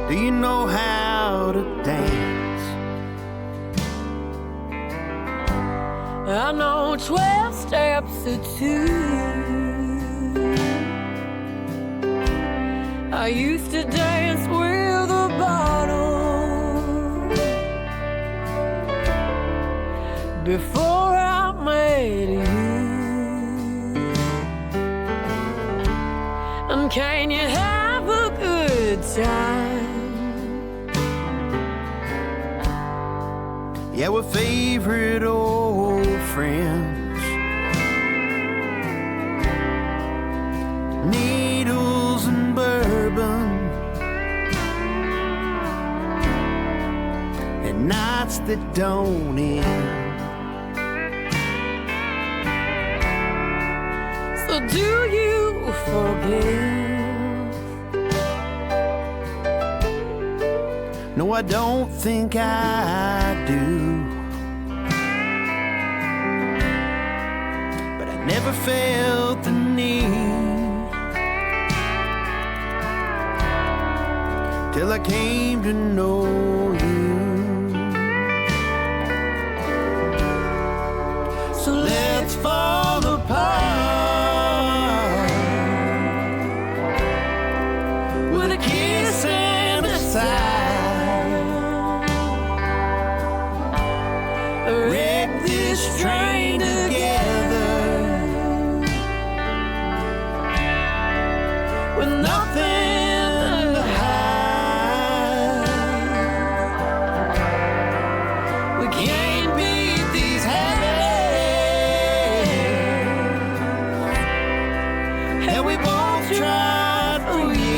Do you know how to dance? I know 12 steps or 2. I used to dance with a bottle before I met you. And can you have a good time? Yeah, we're favorite old friends. Needles and bourbon, and nights that don't end. So do you forgive? No, I don't think I do. But I never felt the need till I came to know you. So let's fall apart with a kiss and a sigh. Wreck this train together with nothing to hide. We can't beat these habits, and we both tried for years.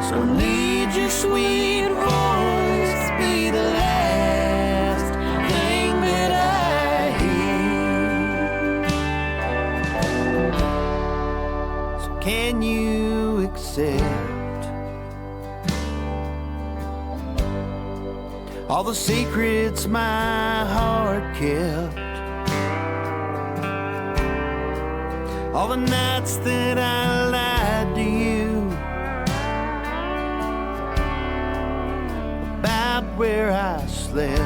So need your sweet voice be the last thing that I hear. So can you accept all the secrets my heart kept, all the nights that I lied to you about where I slept?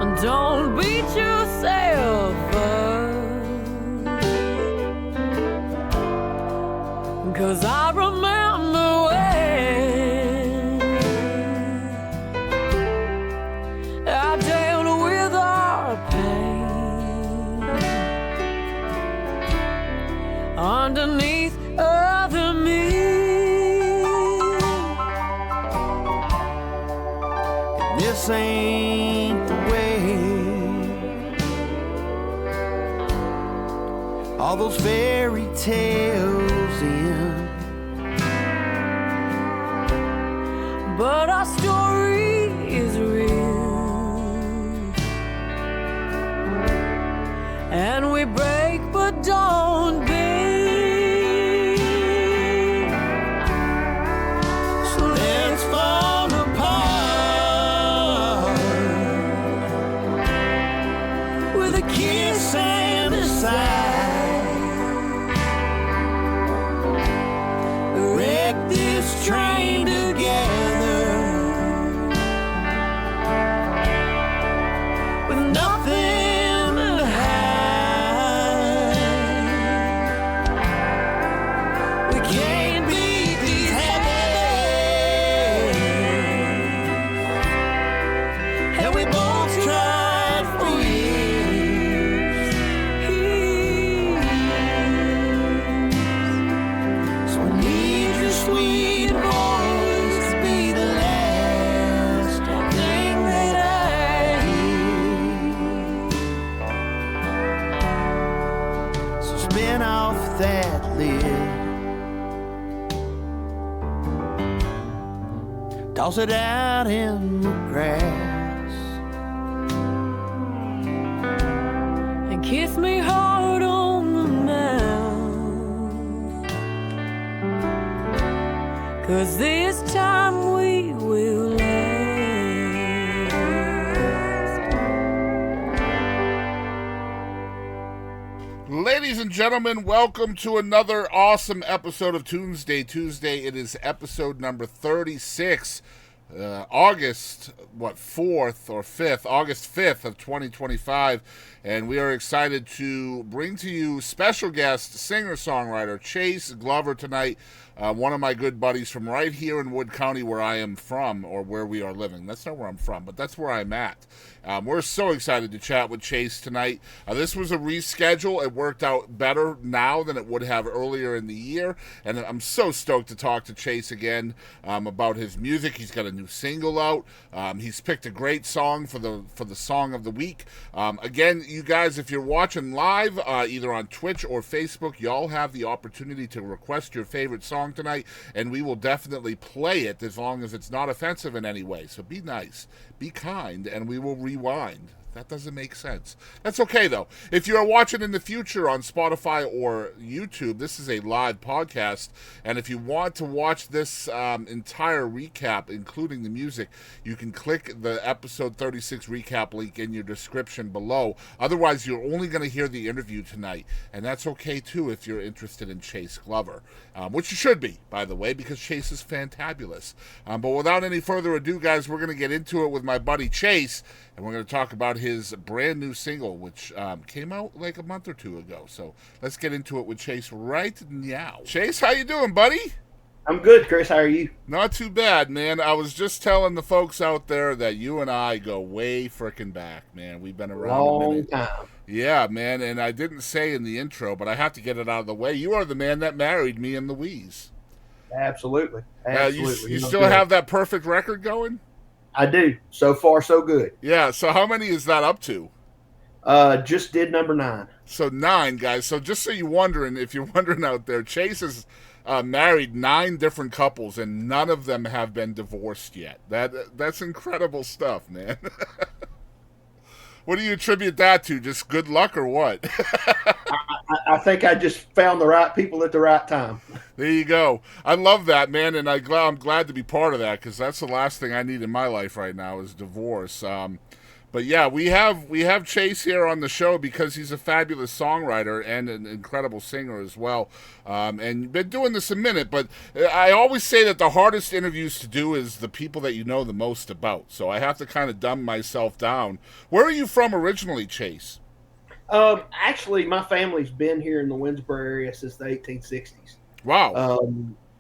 And don't beat yourself up, 'cause I remember when I dealt with our pain underneath other me. This ain't the way. All those fairy tales end, but our story is real, and we break but don't bend. So let's fall apart with a kiss and a sigh. Wreck this train together with nothing to hide. We can't beat these habits, and we both tried for years. So I need your sweet voice to be the last thing that I hear. So spin off that lid, toss it out in the grass, And kiss me hard on the mouth, 'cause this time we will last. Ladies and gentlemen, welcome to another awesome episode of Tunesday Tuesday. It is episode number 36, August 4th or 5th, August 5th of 2025, and we are excited to bring to you special guest singer-songwriter Chase Glover tonight, one of my good buddies from right here in Wood County where I am from, or where we are living. That's not where I'm from, but that's where I'm at. We're so excited to chat with Chase tonight. This was a reschedule. It worked out better now than it would have earlier in the year, and I'm so stoked to talk to Chase again about his music. He's got a new single out. He's picked a great song for the song of the week. Again, you guys, if you're watching live, either on Twitch or Facebook, y'all have the opportunity to request your favorite song tonight, and we will definitely play it as long as it's not offensive in any way. So be nice, be kind, and we will rewind. That doesn't make sense. That's okay, though. If you're watching in the future on Spotify or YouTube, this is a live podcast, and if you want to watch this entire recap, including the music, you can click the episode 36 recap link in your description below. Otherwise, you're only going to hear the interview tonight, and that's okay, too, if you're interested in Chase Glover, which you should be, by the way, because Chase is fantabulous. But without any further ado, guys, we're going to get into it with my buddy Chase, and we're going to talk about his brand new single, which came out like a month or two ago. So let's get into it with Chase right now. Chase, how you doing, buddy? I'm good, Chris. How are you? Not too bad, man. I was just telling the folks out there that you and I go way frickin' back, man. We've been around a minute. Long time. Yeah, man, and I didn't say in the intro, but I have to get it out of the way. You are the man that married me and Louise. Absolutely. You still have that perfect record going? I do. So far, so good. Yeah, so how many is that up to? Just did number 9. So 9, guys. So just so you're wondering, if you're wondering out there, Chase has married 9 different couples, and none of them have been divorced yet. That's incredible stuff, man. What do you attribute that to? Just good luck or what? I think I just found the right people at the right time. There you go. I love that, man, and I'm glad to be part of that, because that's the last thing I need in my life right now is divorce. But yeah, we have Chase here on the show because he's a fabulous songwriter and an incredible singer as well. And been doing this a minute, but I always say that the hardest interviews to do is the people that you know the most about. So I have to kind of dumb myself down. Where are you from originally, Chase? Actually, my family's been here in the Winsboro area since the 1860s. Wow.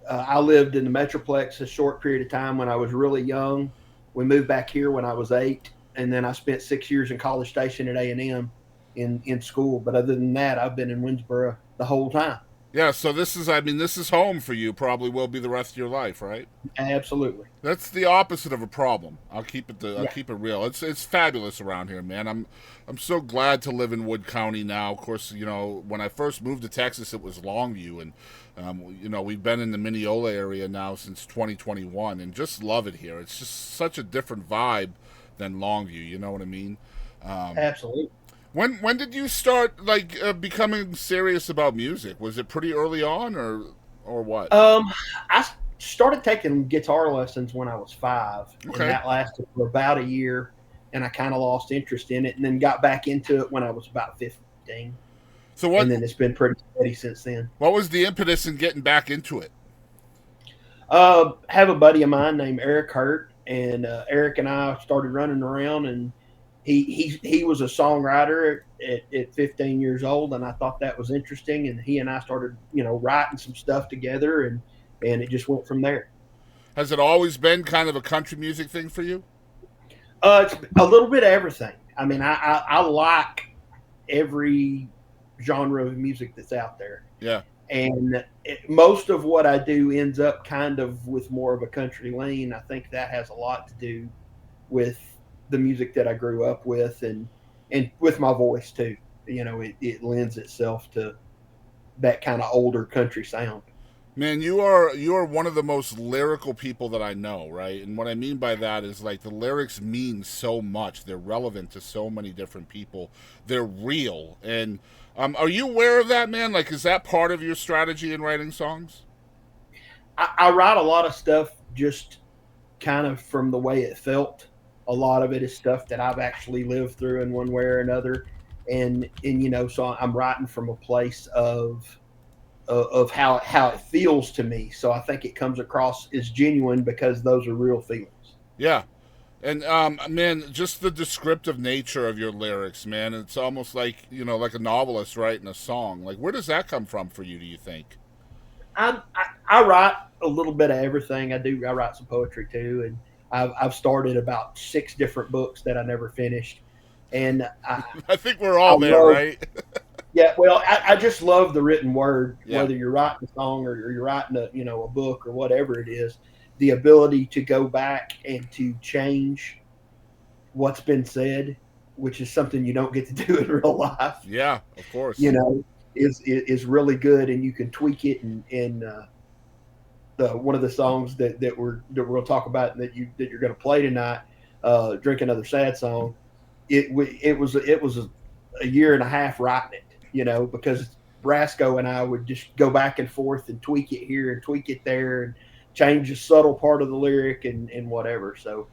I lived in the Metroplex a short period of time when I was really young. We moved back here when I was 8. And then I spent 6 years in College Station at A&M in school. But other than that, I've been in Winsboro the whole time. Yeah, so this is home for you. Probably will be the rest of your life, right? Absolutely. That's the opposite of a problem. I'll keep it real. It's fabulous around here, man. I'm so glad to live in Wood County now. Of course, you know, when I first moved to Texas, it was Longview, and you know, we've been in the Mineola area now since 2021, and just love it here. It's just such a different vibe than Longview, you know what I mean? Absolutely. When did you start becoming serious about music? Was it pretty early on, or what? I started taking guitar lessons when I was 5, Okay. and that lasted for about a year, and I kind of lost interest in it, and then got back into it when I was about 15. So what? And then it's been pretty steady since then. What was the impetus in getting back into it? Have a buddy of mine named Eric Hurt, and Eric and I started running around, and he was a songwriter at 15 years old, and I thought that was interesting, and he and I started, writing some stuff together, and it just went from there. Has it always been kind of a country music thing for you? It's a little bit of everything. I mean, I like every genre of music that's out there. Yeah. And most of what I do ends up kind of with more of a country lean. I think that has a lot to do with the music that I grew up with, and with my voice too. It lends itself to that kind of older country sound. Man, you are one of the most lyrical people that I know, right? And what I mean by that is, like, the lyrics mean so much. They're relevant to so many different people. They're real. And are you aware of that, man? Like, is that part of your strategy in writing songs? I write a lot of stuff just kind of from the way it felt. A lot of it is stuff that I've actually lived through in one way or another. and so I'm writing from a place of how it feels to me. So I think it comes across as genuine because those are real feelings. Yeah. And man, just the descriptive nature of your lyrics, man, it's almost like, like a novelist writing a song. Like, where does that come from for you, do you think? I write a little bit of everything. I write some poetry too, and I've started about 6 different books that I never finished. And I think we're all there, right? Yeah, well, I just love the written word, Yeah. whether you're writing a song or you're writing a book or whatever it is. The ability to go back and to change what's been said, which is something you don't get to do in real life. Yeah, of course. Is really good, and you can tweak it. And one of the songs that we'll talk about and that you're going to play tonight, "Drink Another Sad Song." It was a year and a half writing it, because Brasco and I would just go back and forth and tweak it here and tweak it there and change a subtle part of the lyric and whatever. So,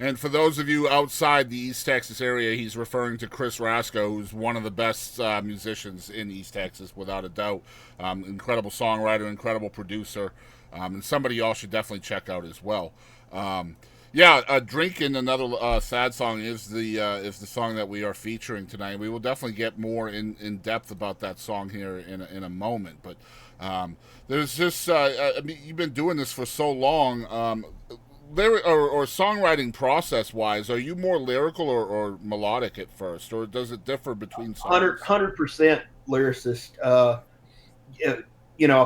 and for those of you outside the East Texas area, he's referring to Chris Rasco, who's one of the best musicians in East Texas, without a doubt. Incredible songwriter, incredible producer, and somebody y'all should definitely check out as well. Drinking Another Sad Song is the song that we are featuring tonight. We will definitely get more in depth about that song here in a moment. But there's just you've been doing this for so long. Or songwriting process wise, are you more lyrical or melodic at first, or does it differ between songs? 100% lyricist. I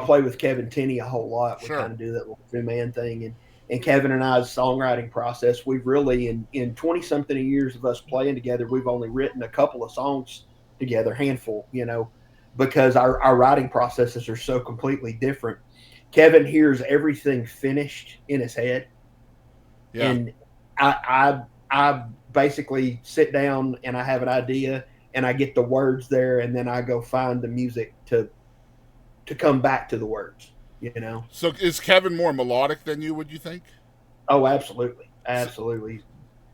play with Kevin Tenney a whole lot. We kind of do that little 2-man thing, and Kevin and I's songwriting process, we've really, in 20-something years of us playing together, we've only written a couple of songs together, handful, because our writing processes are so completely different. Kevin hears everything finished in his head. Yeah. And I basically sit down and I have an idea and I get the words there, and then I go find the music to come back to the words, So is Kevin more melodic than you, would you think? Oh, absolutely. Absolutely.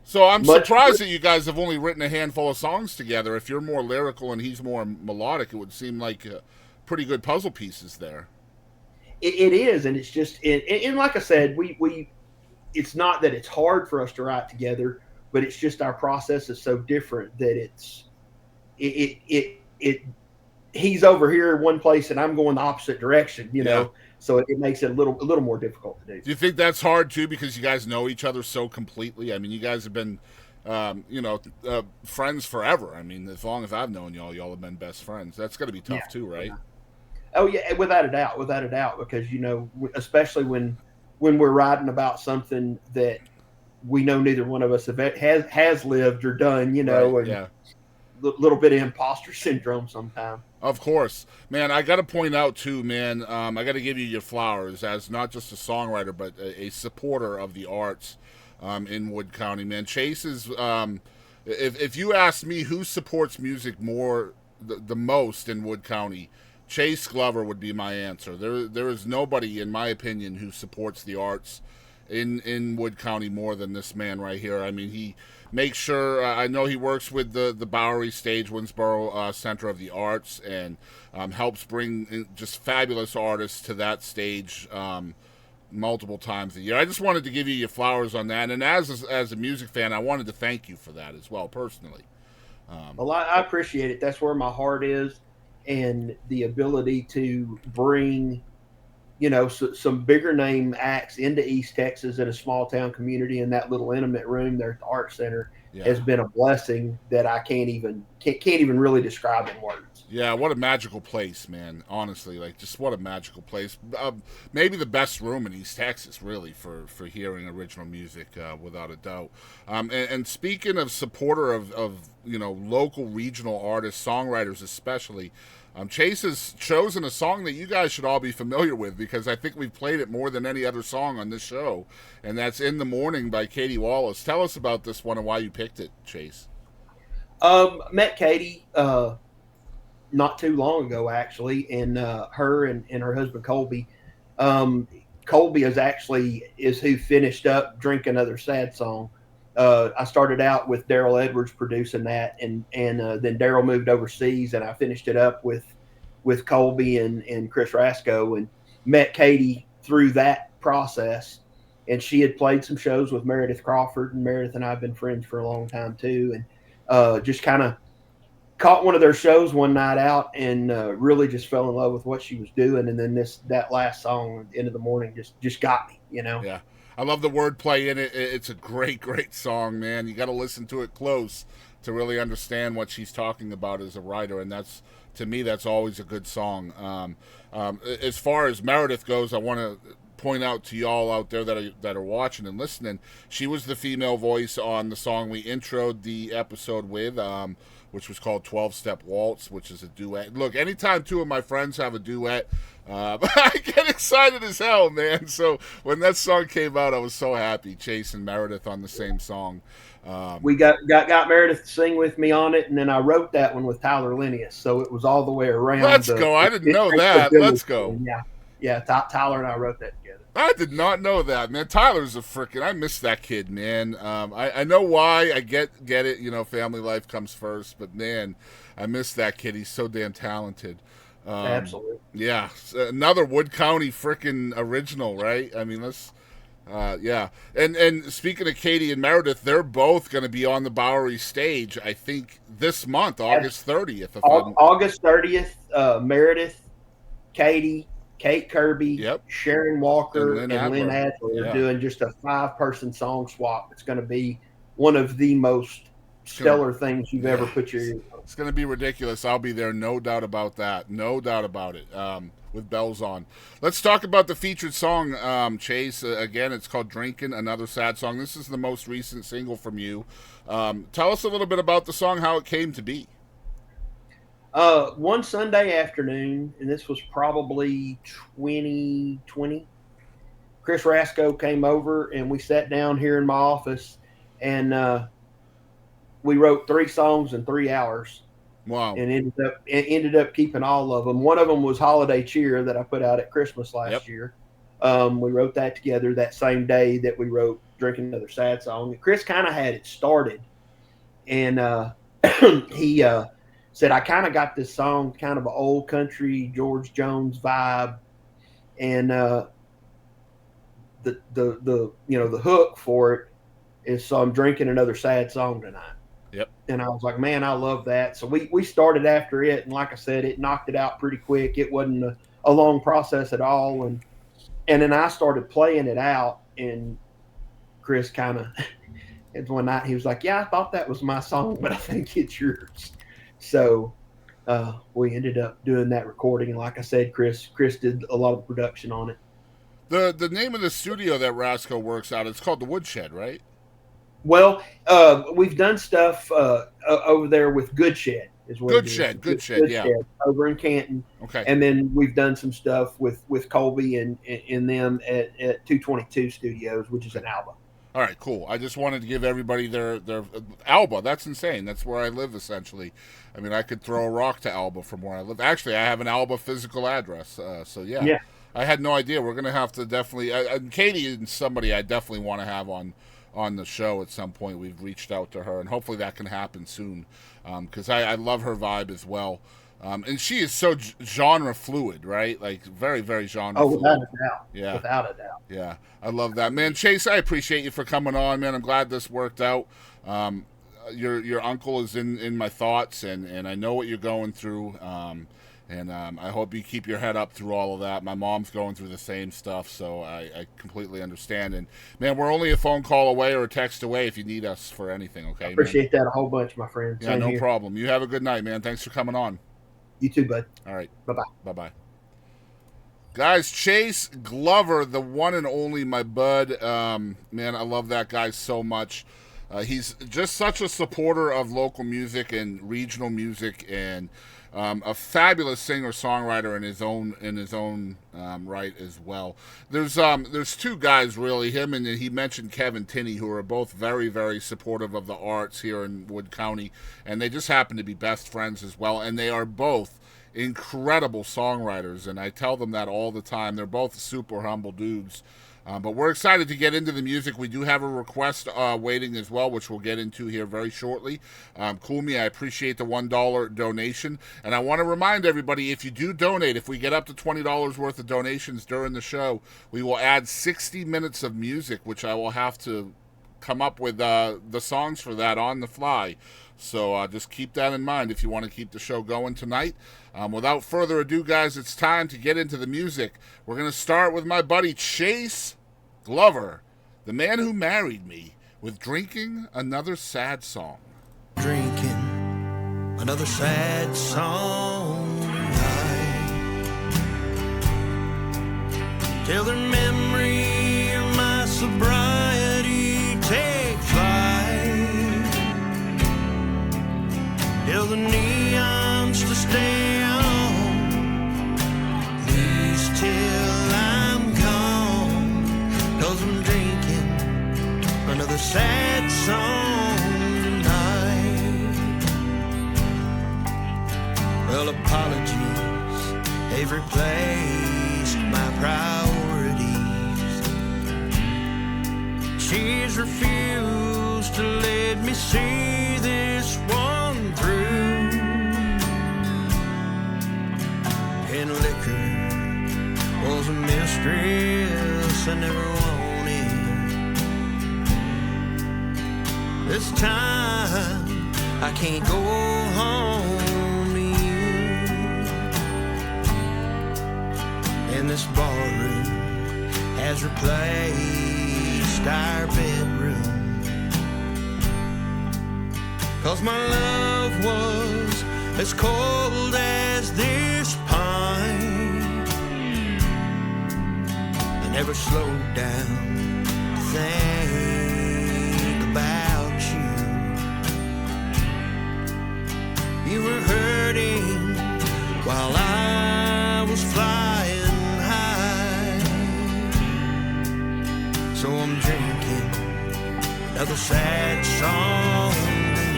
So I'm surprised that you guys have only written a handful of songs together. If you're more lyrical and he's more melodic, it would seem like pretty good puzzle pieces there. It is, and it's just, and like I said, we it's not that it's hard for us to write together, but it's just our process is so different that he's over here in one place and I'm going the opposite direction, know. So it makes it a little more difficult to do. Do you think that's hard too, because you guys know each other so completely? I mean, you guys have been, friends forever. I mean, as long as I've known y'all have been best friends. That's got to be tough too, right? Yeah. Oh yeah, without a doubt, because especially when we're writing about something that we know neither one of us has lived or done, right, and a little bit of imposter syndrome sometimes. Of course, man. I got to point out too, man. I got to give you your flowers as not just a songwriter, but a supporter of the arts in Wood County, man. Chase is, if you ask me who supports music more the most in Wood County, Chase Glover would be my answer. There is nobody, in my opinion, who supports the arts in Wood County more than this man right here. I mean, he makes sure, I know he works with the Bowery Stage, Winsboro Center of the Arts, and helps bring just fabulous artists to that stage multiple times a year. I just wanted to give you your flowers on that, and as a music fan, I wanted to thank you for that as well, personally. Well, I appreciate it. That's where my heart is. And the ability to bring, some bigger name acts into East Texas in a small town community in that little intimate room there at the Art Center has been a blessing that I can't even really describe in words. Yeah, what a magical place, man. Honestly, just what a magical place. Maybe the best room in East Texas, really, for hearing original music, without a doubt. And speaking of supporter of local regional artists, songwriters especially, Chase has chosen a song that you guys should all be familiar with, because I think we've played it more than any other song on this show, and that's "In the Mourning" by Katie Wallace. Tell us about this one and why you picked it, Chase. Met Katie not too long ago, actually, and her and her husband Colby. Colby is who finished up "Drink Another Sad Song." I started out with Daryl Edwards producing that, and then Daryl moved overseas, and I finished it up with Colby and Chris Rasco, and met Katie through that process. And she had played some shows with Meredith Crawford, and Meredith and I have been friends for a long time too. And just kind of caught one of their shows one night out, and really just fell in love with what she was doing. And then that last song, "End of the Mourning," just got me, Yeah, I love the wordplay in it. It's a great song, man. You got to listen to it close to really understand what she's talking about as a writer, and to me that's always a good song. As far as Meredith goes, I want to point out to y'all out there that are watching and listening, she was the female voice on the song we introed the episode with, which was called 12-Step Waltz, which is a duet. Look, anytime two of my friends have a duet, I get excited as hell, man. So when that song came out, I was so happy. Chase and Meredith on the same song. We got Meredith to sing with me on it, and then I wrote that one with Tyler Linnaeus, so it was all the way around. Let's go. I didn't know that. Let's go. Yeah. Tyler and I wrote that together. I did not know that, man. Tyler's a freaking. I miss that kid, man. I know why. I get it. Family life comes first, but man, I miss that kid. He's so damn talented. Absolutely. Yeah, another Wood County freaking original, right? I mean, let's. Yeah, and speaking of Katie and Meredith, they're both going to be on the Bowery stage. I think this month, August 30th. August 30th. Meredith, Katie, Kate Kirby, yep, Sharon Walker, and Lynn Adler are doing just a 5-person song swap. It's going to be one of the most stellar things you've ever put your ears on. It's going to be ridiculous. I'll be there, no doubt about that. No doubt about it. With bells on. Let's talk about the featured song, Chase. Again, it's called Drinkin', Another Sad Song. This is the most recent single from you. Tell us a little bit about the song, how it came to be. One Sunday afternoon, and this was probably 2020, Chris Rasco came over, and we sat down here in my office, and we wrote 3 songs in 3 hours. Wow. And ended up keeping all of them. One of them was Holiday Cheer that I put out at Christmas last year. We wrote that together that same day that we wrote Drinking Another Sad Song. Chris kind of had it started, and he said, I kind of got this song, kind of an old country George Jones vibe, and the hook for it is, so I'm drinking another sad song tonight. Yep. And I was like, man, I love that. So we started after it, and like I said, it knocked it out pretty quick. It wasn't a long process at all, and then I started playing it out, and Chris kind of one night he was like, yeah, I thought that was my song, but I think it's yours. So we ended up doing that recording, and like I said, Chris did a lot of production on it. The name of the studio that Rasco works out, it's called The Woodshed, right? Well, we've done stuff over there with Good Shed. Is what Good Shed, yeah. Over in Canton. Okay. And then we've done some stuff with Colby and them at 222 Studios, which is in Alba. All right, cool. I just wanted to give everybody their Alba. That's insane. That's where I live, essentially. I mean, I could throw a rock to Alba from where I live. Actually, I have an Alba physical address. So, yeah. I had no idea. We're going to have to definitely Katie is somebody I definitely want to have on the show at some point. We've reached out to her, and hopefully that can happen soon, because I love her vibe as well. And she is so genre fluid, right? Like very, very genre fluid. Without a doubt. Yeah. Without a doubt. Yeah. I love that. Man, Chase, I appreciate you for coming on, man. I'm glad this worked out. Your uncle is in my thoughts, and I know what you're going through. And I hope you keep your head up through all of that. My mom's going through the same stuff, so I completely understand. And, man, we're only a phone call away or a text away if you need us for anything, okay? I appreciate that a whole bunch, my friend. Yeah, no problem. You have a good night, man. Thanks for coming on. You too, bud. All right. Bye-bye. Bye-bye. Guys, Chase Glover, the one and only, my bud. Man, I love that guy so much. He's just such a supporter of local music and regional music, and a fabulous singer-songwriter in his own right as well. There's 2 guys really, him and he mentioned Kevin Tinney, who are both very, very supportive of the arts here in Wood County, and they just happen to be best friends as well, and they are both incredible songwriters, and I tell them that all the time. They're both super humble dudes. But we're excited to get into the music. We do have a request waiting as well, which we'll get into here very shortly. Cool Me, I appreciate the $1 donation. And I want to remind everybody, if you do donate, if we get up to $20 worth of donations during the show, we will add 60 minutes of music, which I will have to come up with the songs for that on the fly. So just keep that in mind if you want to keep the show going tonight. Without further ado, guys, it's time to get into the music. We're going to start with my buddy Chase Glover, the man who married me, with Drinking Another Sad Song. Drinking another sad song tonight, till the memory of my sobriety take flight, till the neons to stay on, please till I'm gone, 'cause I'm drinking another sad song tonight. Well, apologies, they've replaced my priorities. She's refused to let me see this one through, and liquor was a mistress I never wanted. This time I can't go home to you, and this barroom has replaced our bedroom, 'cause my love was as cold as this pine. I never slowed down to think about you. You were hurting while I was flying high, so I'm drinking another sad song tonight,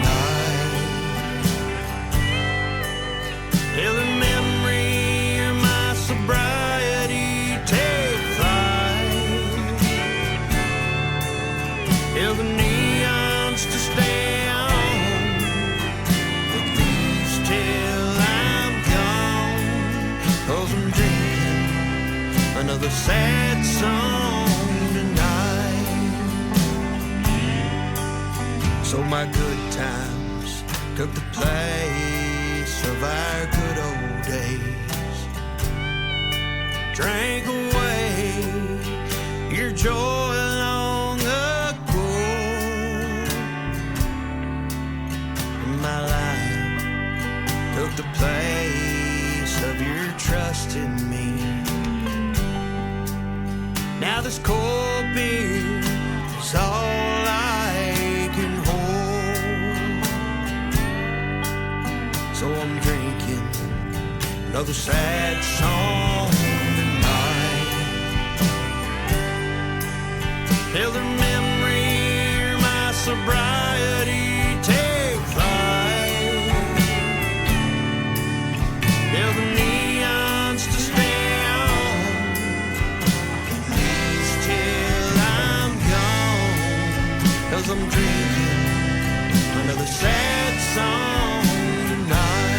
till the memory of my sobriety take flight, till the neons to stay on, at least till I'm gone, 'cause I'm drinking another sad song tonight. So my good times took the place of our good old days, drank away your joy long ago, and my life took the place of your trust in me. Now this cold beer is all I can hold, so I'm drinking another sad song tonight, till the memory of my sobriety take flight, till the neons to stay on, at least till I'm gone, 'cause I'm drinking another sad song tonight,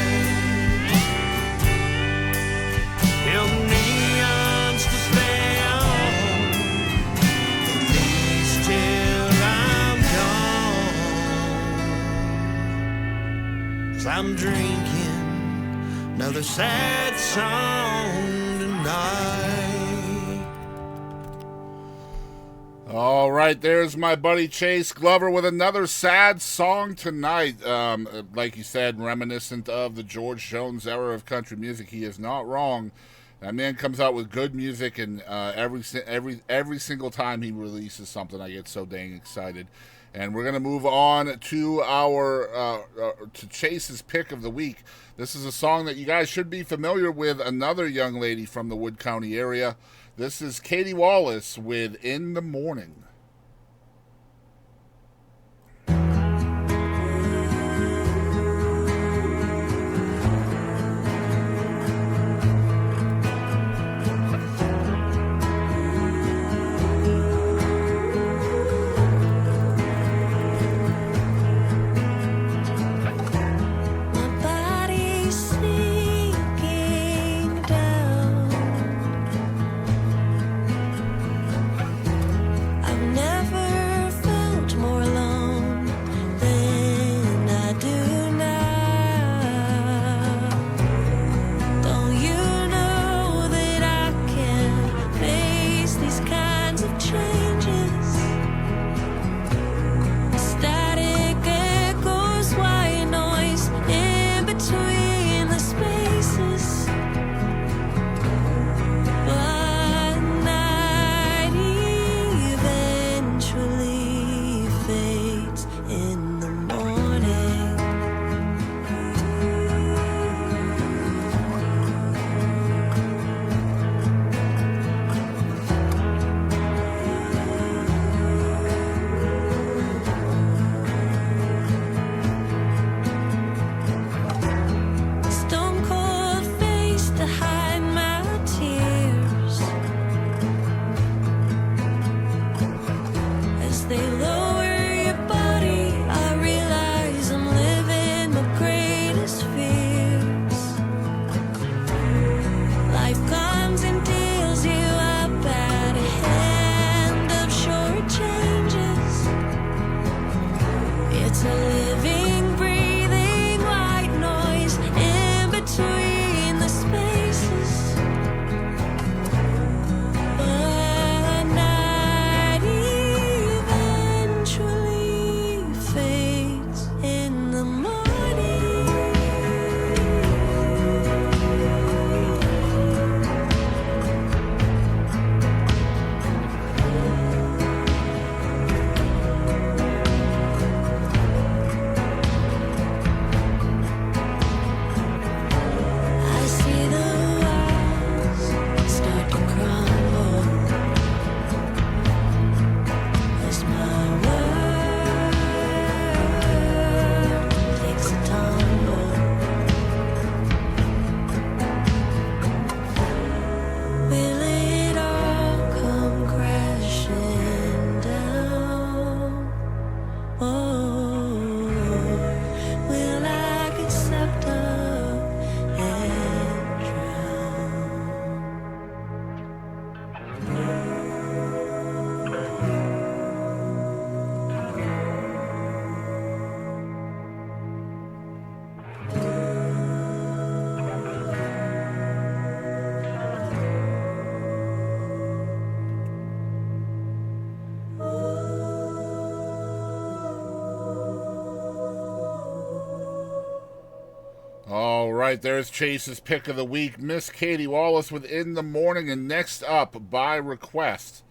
till the neons to stay on, at least till I'm gone, 'cause I'm drinking another sad song tonight. All right, there's my buddy Chase Glover with another sad song tonight. Like you said, reminiscent of the George Jones era of country music. He is not wrong. That man comes out with good music, and every single time he releases something, I get so dang excited. And we're gonna move on to our to Chase's pick of the week. This is a song that you guys should be familiar with. Another young lady from the Wood County area. This is Katie Wallace with In the Mourning. All right, there's Chase's pick of the week, Miss Katie Wallace with In the Morning. And next up, by request,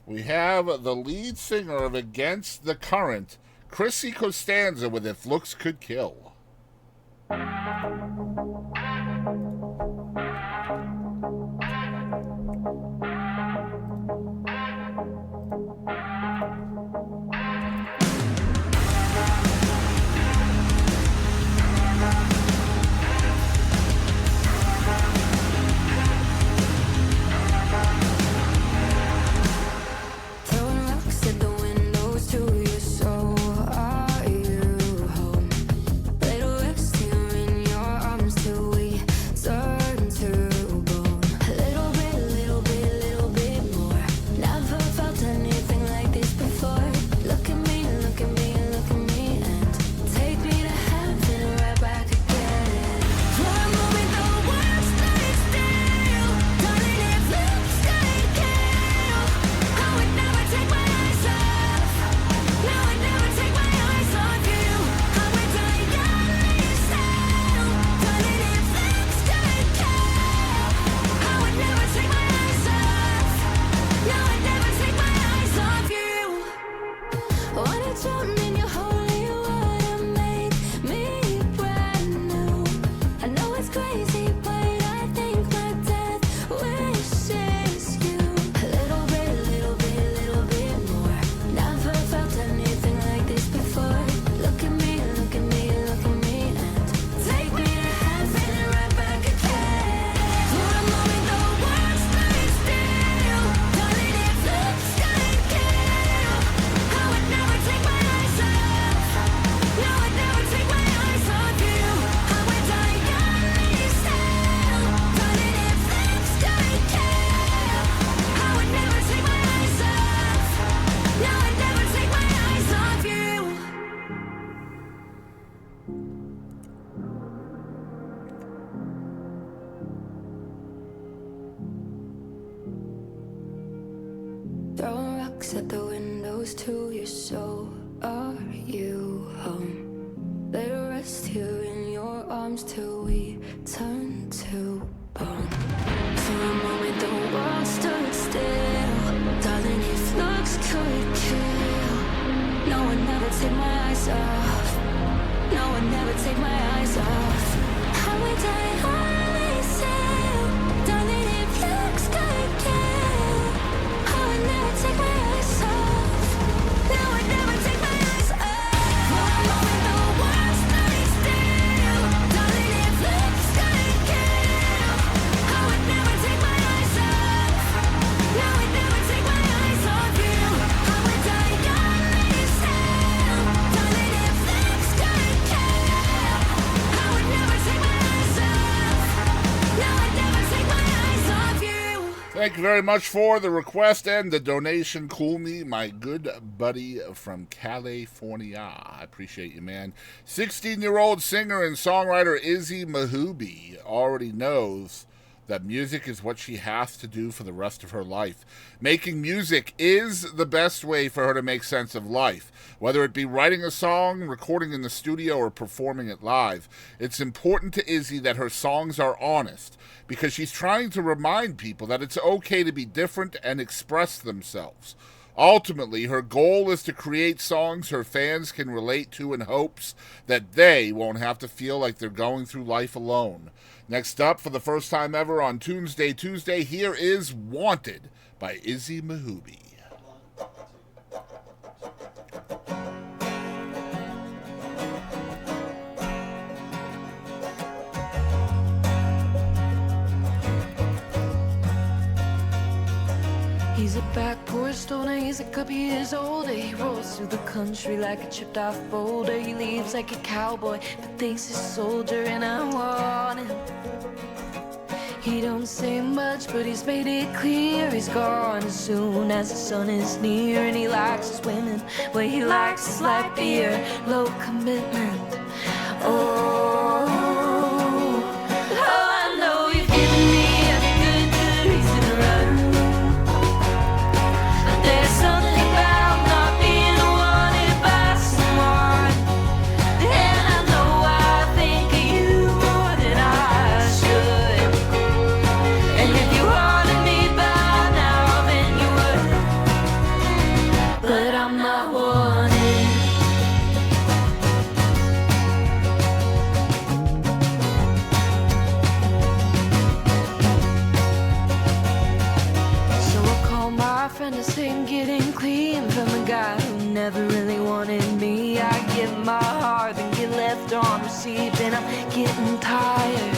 we have the lead singer of Against the Current, Chrissy Costanza with If Looks Could Kill. Throwing rocks at the windows to your soul. Are you home? Let her rest here in your arms till we turn to bone. For a moment the world stood still. Darling, if looks could kill. No one never take my eyes off. No one never take my eyes off. How we die, how we sail. Darling, if looks could kill. I would never take my eyes off. No one never take my eyes off. For a moment the world stood still. Darling, if looks could kill. I would never take my eyes off. No one never take my eyes off you. I would die young and still. Darling, if looks could kill. I would never take my eyes off. No, I'd never take my eyes off you. Thank you very much for the request and the donation. Cool me, my good buddy from California. I appreciate you, man. 16-year-old singer and songwriter Izzy Mahoubi already knows that music is what she has to do for the rest of her life. Making music is the best way for her to make sense of life. Whether it be writing a song, recording in the studio, or performing it live, it's important to Izzy that her songs are honest, because she's trying to remind people that it's okay to be different and express themselves. Ultimately, her goal is to create songs her fans can relate to in hopes that they won't have to feel like they're going through life alone. Next up, for the first time ever on Tunesday Tuesday, here is Wanted by Izzy Mahoubi. He's a back porch stoner, he's a couple years older. He rolls through the country like a chipped off boulder. He leaves like a cowboy, but thinks he's a soldier, and I want him. He don't say much, but he's made it clear he's gone as soon as the sun is near. And he likes his women, well, he likes his light beer, low commitment. Oh, I know you've given me a good reason to run. But there's something about not being wanted by someone. And I know I think of you more than I more than get left on received, and I'm getting tired.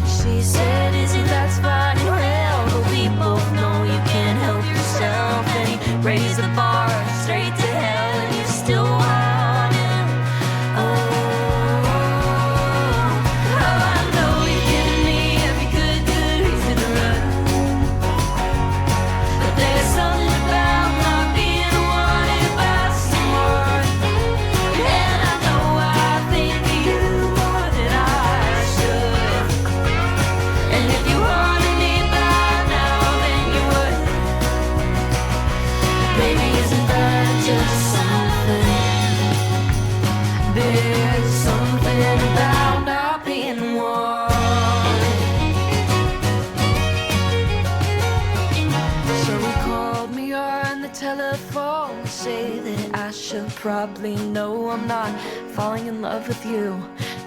She said, Izzy, that's fine and well, but we both know you can't help yourself. And he raised the bar straight to hell, and you still want him. I know you've given me every good reason to run, but there's something about not being wanted by someone. And I know I think of you more than I should. And if you wanted me by now, then you would. Baby, isn't that just something? There's something about not being wanted. So he called me on the telephone to say that I should probably know I'm not falling in love with you,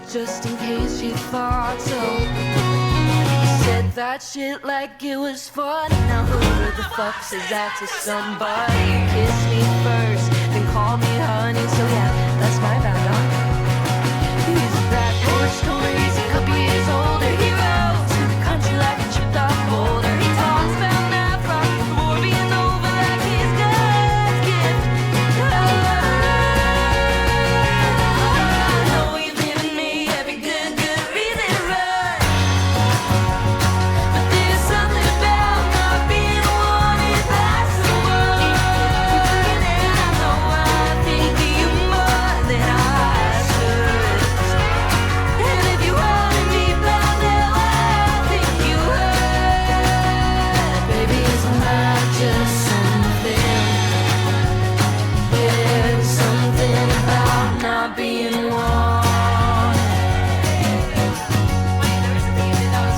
just in case you thought so. He said that shit like it was fun. Now who the fuck says that to somebody? Kiss me first, then call me honey. So yeah, that's my bad, huh? He's that horse story, he's a couple years older. He rode to the country like a chipped off boulder. He talks about that from the war being over like his God's gift. I know you've given me every good reason to run, but there's something about not being wanted by someone. And I know I think of you more than I should. And if you wanted me by now, I think you would. Baby, isn't that just something? There's something about not being wanted. Wait, there was a thing that was.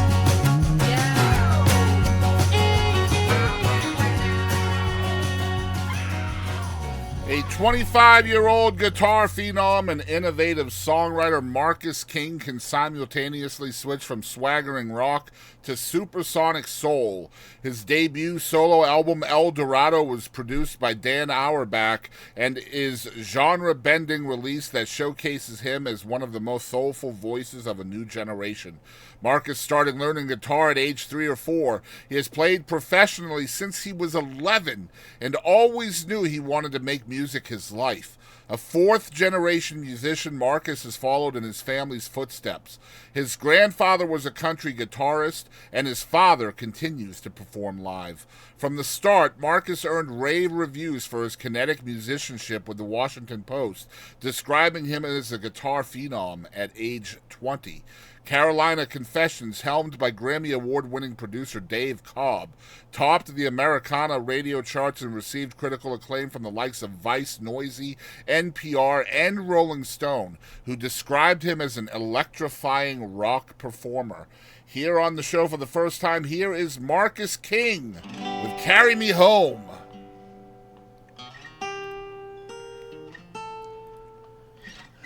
A 25-year-old guitar phenom and innovative songwriter, Marcus King can simultaneously switch from swaggering rock to supersonic soul. His debut solo album, El Dorado, was produced by Dan Auerbach and is genre-bending release that showcases him as one of the most soulful voices of a new generation. Marcus started learning guitar at age 3 or 4. He has played professionally since he was 11 and always knew he wanted to make music his life. A fourth-generation musician, Marcus has followed in his family's footsteps. His grandfather was a country guitarist, and his father continues to perform live. From the start, Marcus earned rave reviews for his kinetic musicianship with the Washington Post, describing him as a guitar phenom at age 20. Carolina Confessions, helmed by Grammy Award-winning producer Dave Cobb, topped the Americana radio charts and received critical acclaim from the likes of Vice, Noisy, NPR, and Rolling Stone, who described him as an electrifying rock performer. Here on the show for the first time, here is Marcus King with Carry Me Home.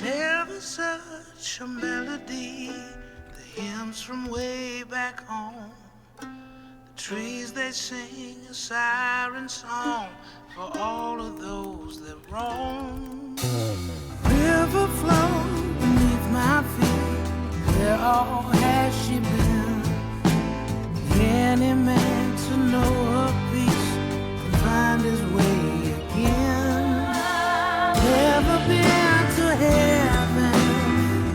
Never such a melody, the hymns from way back home. The trees they sing a siren song for all of those that roam. River flow beneath my feet, where all has she been? Any man to know her peace can find his way again. Never been to heaven,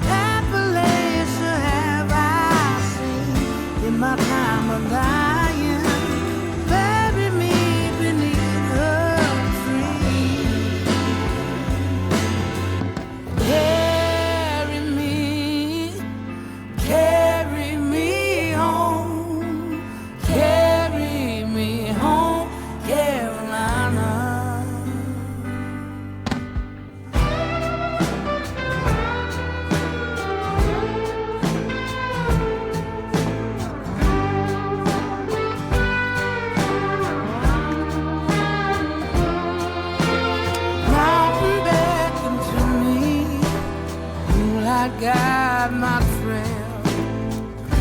Appalachia have I seen in my time of dying. Bury me beneath her tree. Carry me home, carry me home, Carolina. Mountain beckon to me, moonlight guide my trail,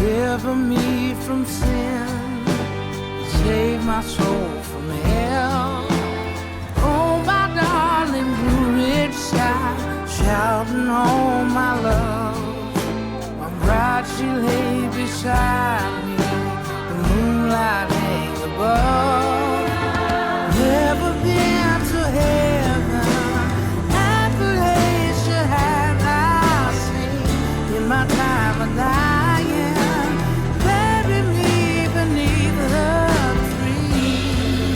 deliver me from sin, save my soul from hell. Oh, my darling Blue Ridge side, counting on my love. I'm right, she lay beside me. The moonlight hangs above. Never been to heaven. Appalachia have I seen in my time of dying. Bury me beneath the tree.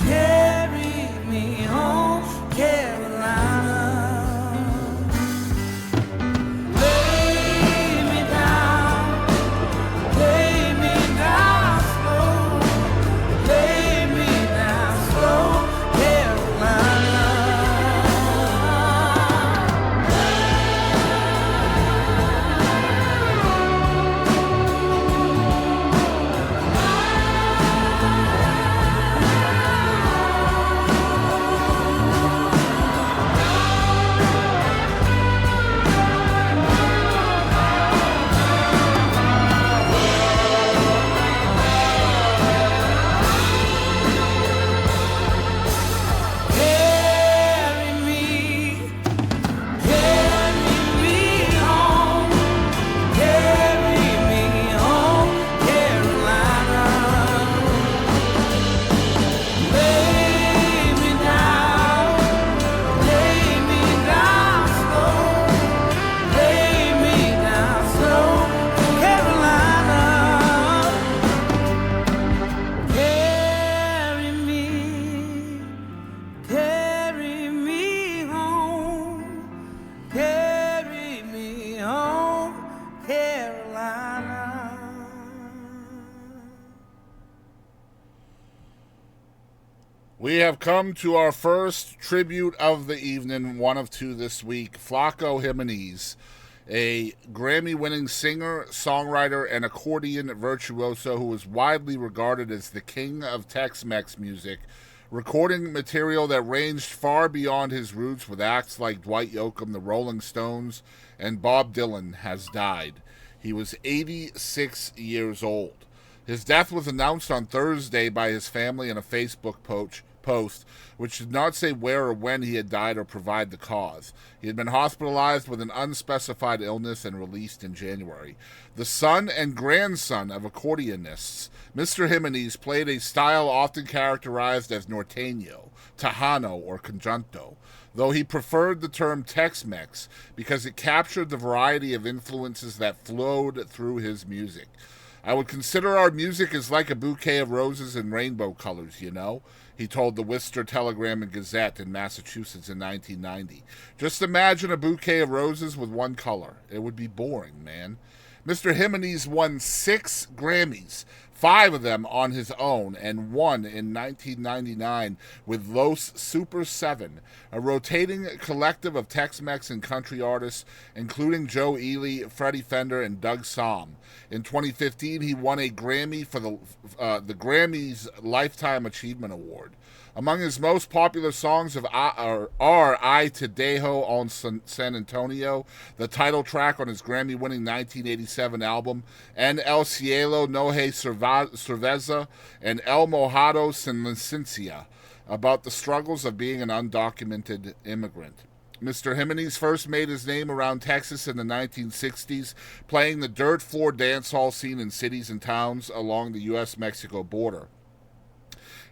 Carry me home, Carolina. Lay me down slow, lay me down slow, Carolina. Carry me home, Carolina. Lay me down slow, lay me down slow, Carolina. Carry me home, Carolina. We have come to our first tribute of the evening, one of two this week. Flaco Jimenez, a Grammy-winning singer, songwriter, and accordion virtuoso who is widely regarded as the king of Tex-Mex music, recording material that ranged far beyond his roots with acts like Dwight Yoakam, the Rolling Stones, and Bob Dylan, has died. He was 86 years old. His death was announced on Thursday by his family in a Facebook post, which did not say where or when he had died or provide the cause. He had been hospitalized with an unspecified illness and released in January. The son and grandson of accordionists, Mr. Jimenez played a style often characterized as norteño, tejano, or conjunto, though he preferred the term Tex-Mex because it captured the variety of influences that flowed through his music. I would consider our music as like a bouquet of roses in rainbow colors, you know, he told the Worcester Telegram and Gazette in Massachusetts in 1990. Just imagine a bouquet of roses with one color. It would be boring, man. Mr. Jimenez won 6 Grammys, 5 of them on his own, and one in 1999 with Los Super 7, a rotating collective of Tex-Mex and country artists, including Joe Ely, Freddie Fender, and Doug Somm. In 2015, he won a Grammy for the Grammys Lifetime Achievement Award. Among his most popular songs are I Te Dejo on San Antonio, the title track on his Grammy-winning 1987 album, and El Cielo No Hay Cerveza, and El Mojado Sin Licencia, about the struggles of being an undocumented immigrant. Mr. Jimenez first made his name around Texas in the 1960s, playing the dirt floor dance hall scene in cities and towns along the U.S.-Mexico border.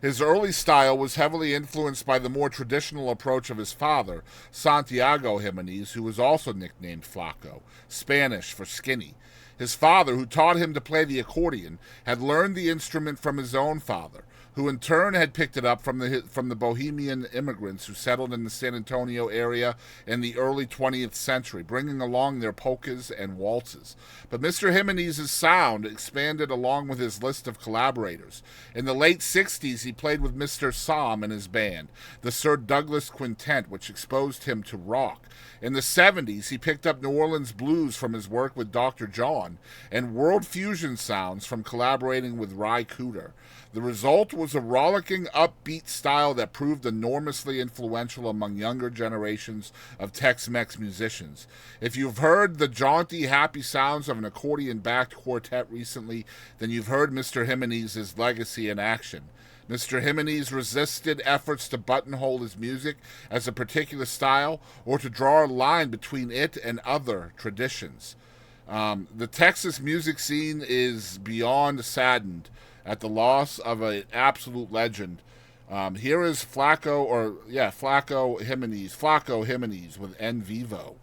His early style was heavily influenced by the more traditional approach of his father, Santiago Jimenez, who was also nicknamed Flaco, Spanish for skinny. His father, who taught him to play the accordion, had learned the instrument from his own father, who in turn had picked it up from the Bohemian immigrants who settled in the San Antonio area in the early 20th century, bringing along their polkas and waltzes. But Mr. Jimenez's sound expanded along with his list of collaborators. In the late 60s, he played with Mr. Somm and his band, the Sir Douglas Quintet, which exposed him to rock. In the 70s, he picked up New Orleans blues from his work with Dr. John and world fusion sounds from collaborating with Ry Cooder. The result was a rollicking, upbeat style that proved enormously influential among younger generations of Tex-Mex musicians. If you've heard the jaunty, happy sounds of an accordion-backed quartet recently, then you've heard Mr. Jimenez's legacy in action. Mr. Jimenez resisted efforts to buttonhole his music as a particular style or to draw a line between it and other traditions. The Texas music scene is beyond saddened at the loss of an absolute legend. Here is Flaco Jimenez with En Vivo.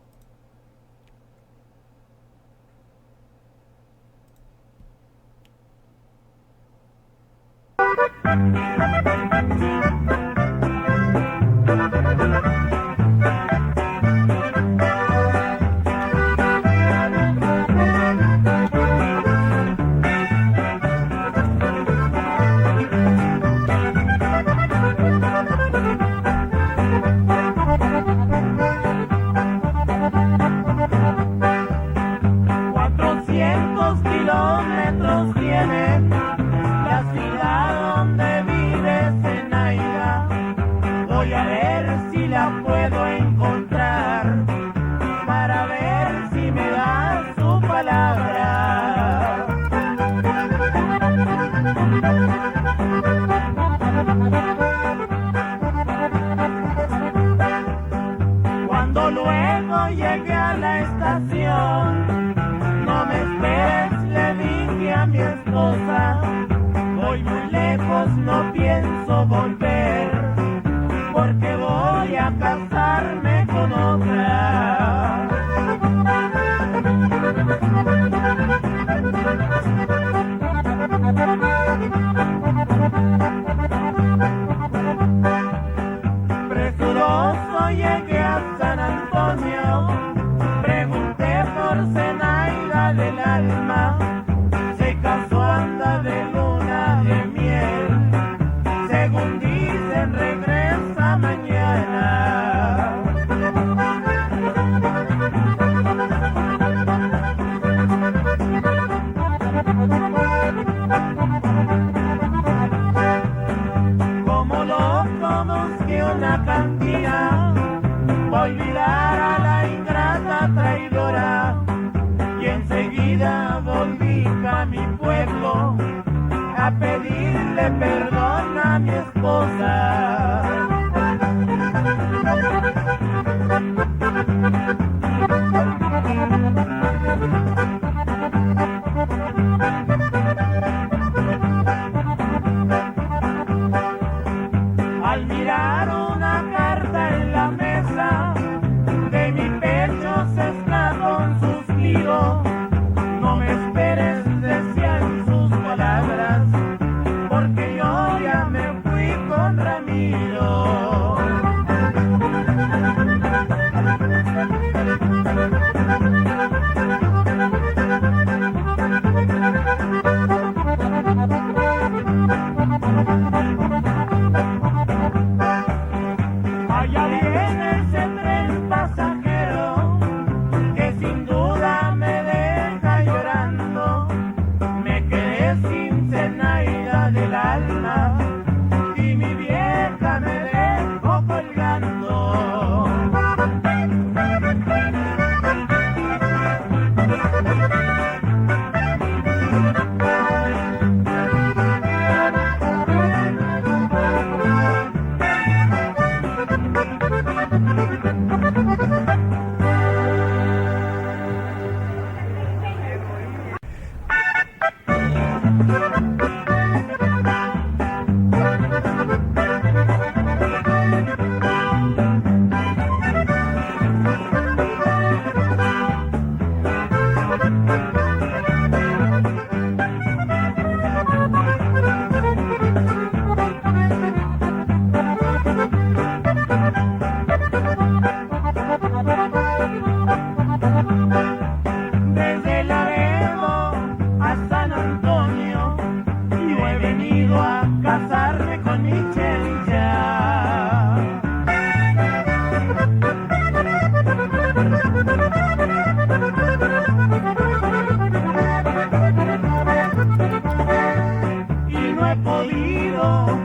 podido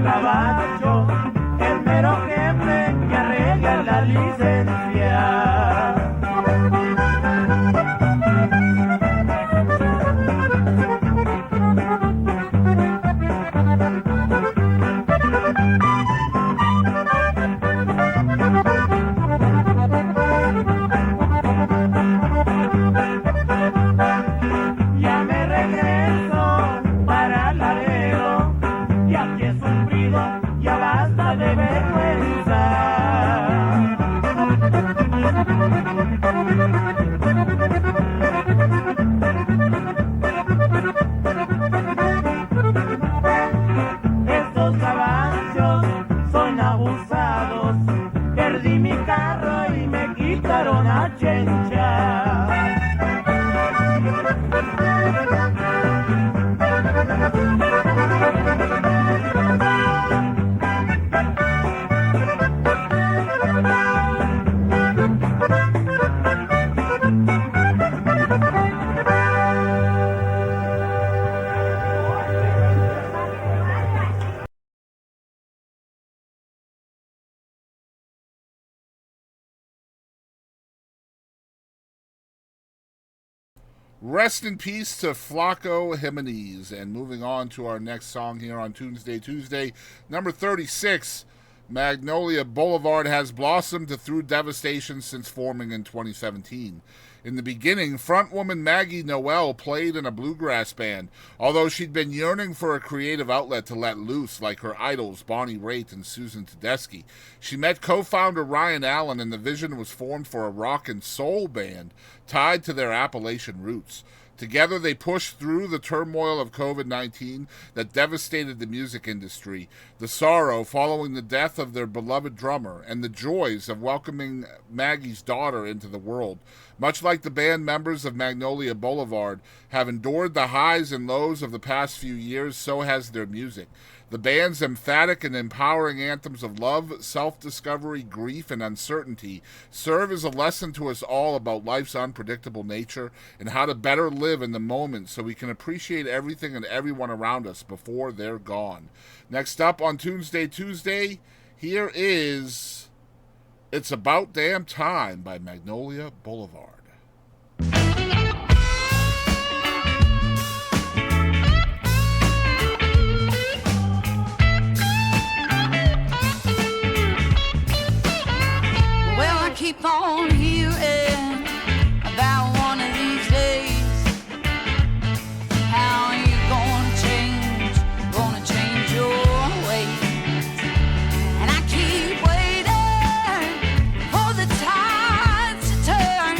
gabacho, el mero jefe que arregla la licencia. Ya me regreso para Laredo y aquí he sufrido, ya basta de vergüenza. Estos caballos son abusados, perdí mi carro y me quitaron a Chencha. Rest in peace to Flaco Jimenez. And moving on to our next song here on Tunesday Tuesday, number 36, Magnolia Boulevard has blossomed through devastation since forming in 2017. In the beginning, frontwoman Maggie Noel played in a bluegrass band, although she'd been yearning for a creative outlet to let loose like her idols Bonnie Raitt and Susan Tedeschi. She met co-founder Ryan Allen, and the vision was formed for a rock and soul band tied to their Appalachian roots. Together, they pushed through the turmoil of COVID-19 that devastated the music industry, the sorrow following the death of their beloved drummer, and the joys of welcoming Maggie's daughter into the world. Much like the band members of Magnolia Boulevard have endured the highs and lows of the past few years, so has their music. The band's emphatic and empowering anthems of love, self-discovery, grief, and uncertainty serve as a lesson to us all about life's unpredictable nature and how to better live in the moment so we can appreciate everything and everyone around us before they're gone. Next up on Tunesday Tuesday, here is It's About Damn Time by Magnolia Boulevard. Keep on hearing about one of these days. How are you gonna change your ways? And I keep waiting for the tides to turn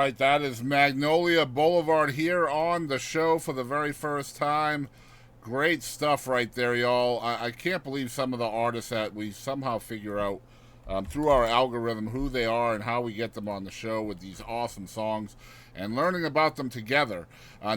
right, that is Magnolia Boulevard here on the show for the very first time. Great stuff right there, y'all. I can't believe some of the artists that we somehow figure out through our algorithm who they are and how we get them on the show with these awesome songs and learning about them together.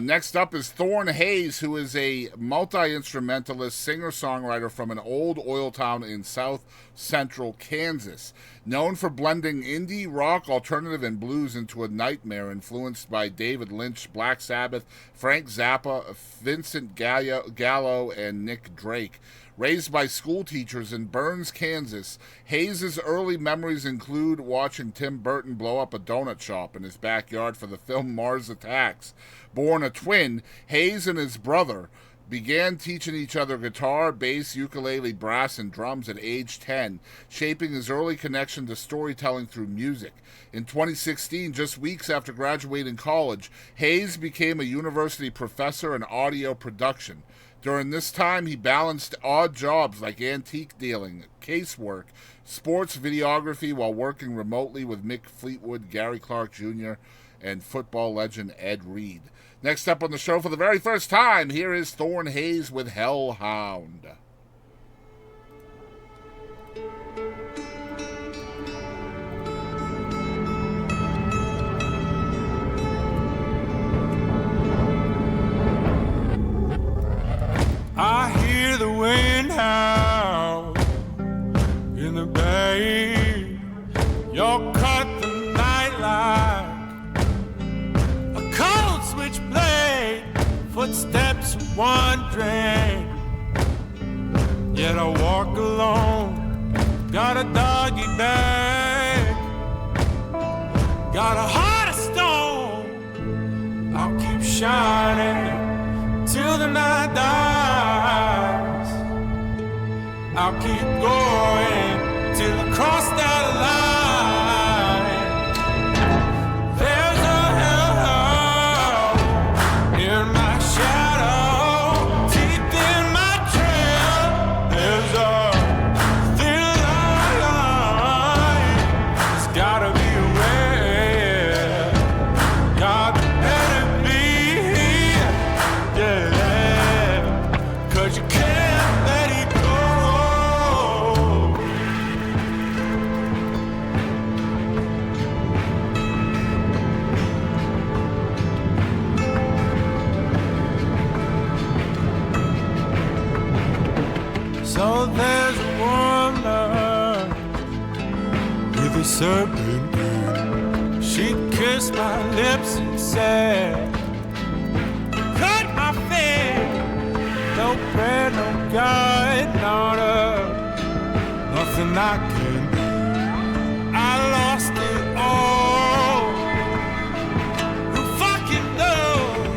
Next up is Thorn Haze, who is a multi-instrumentalist, singer-songwriter from an old oil town in south central Kansas. Known for blending indie, rock, alternative, and blues into a nightmare influenced by David Lynch, Black Sabbath, Frank Zappa, Vincent Gallo, and Nick Drake. Raised by school teachers in Burns, Kansas, Haze's early memories include watching Tim Burton blow up a donut shop in his backyard for the film Mars Attacks. Born a twin, Haze and his brother began teaching each other guitar, bass, ukulele, brass, and drums at age 10, shaping his early connection to storytelling through music. In 2016, just weeks after graduating college, Haze became a university professor in audio production. During this time, he balanced odd jobs like antique dealing, casework, sports videography while working remotely with Mick Fleetwood, Gary Clark Jr., and football legend Ed Reed. Next up on the show for the very first time, here is Thorn Haze with Hellhound. I hear the wind howl in the bay. You'll cut the night like a cold switchblade. Footsteps wandering, yet I walk alone. Got a doggy bag, got a heart of stone. I'll keep shining till the night dies. I'll keep going till I cross that line. There's a hellhound in my shadow, teeth in my trail. There's a thin line. There's gotta be a way. God better be here, yeah. 'Cause you can't let it go. So there's a woman with a serpent ring. She kissed my lips and said, cut my face. No prayer, no God, not nothing I can do. I lost it all. Who fucking knows?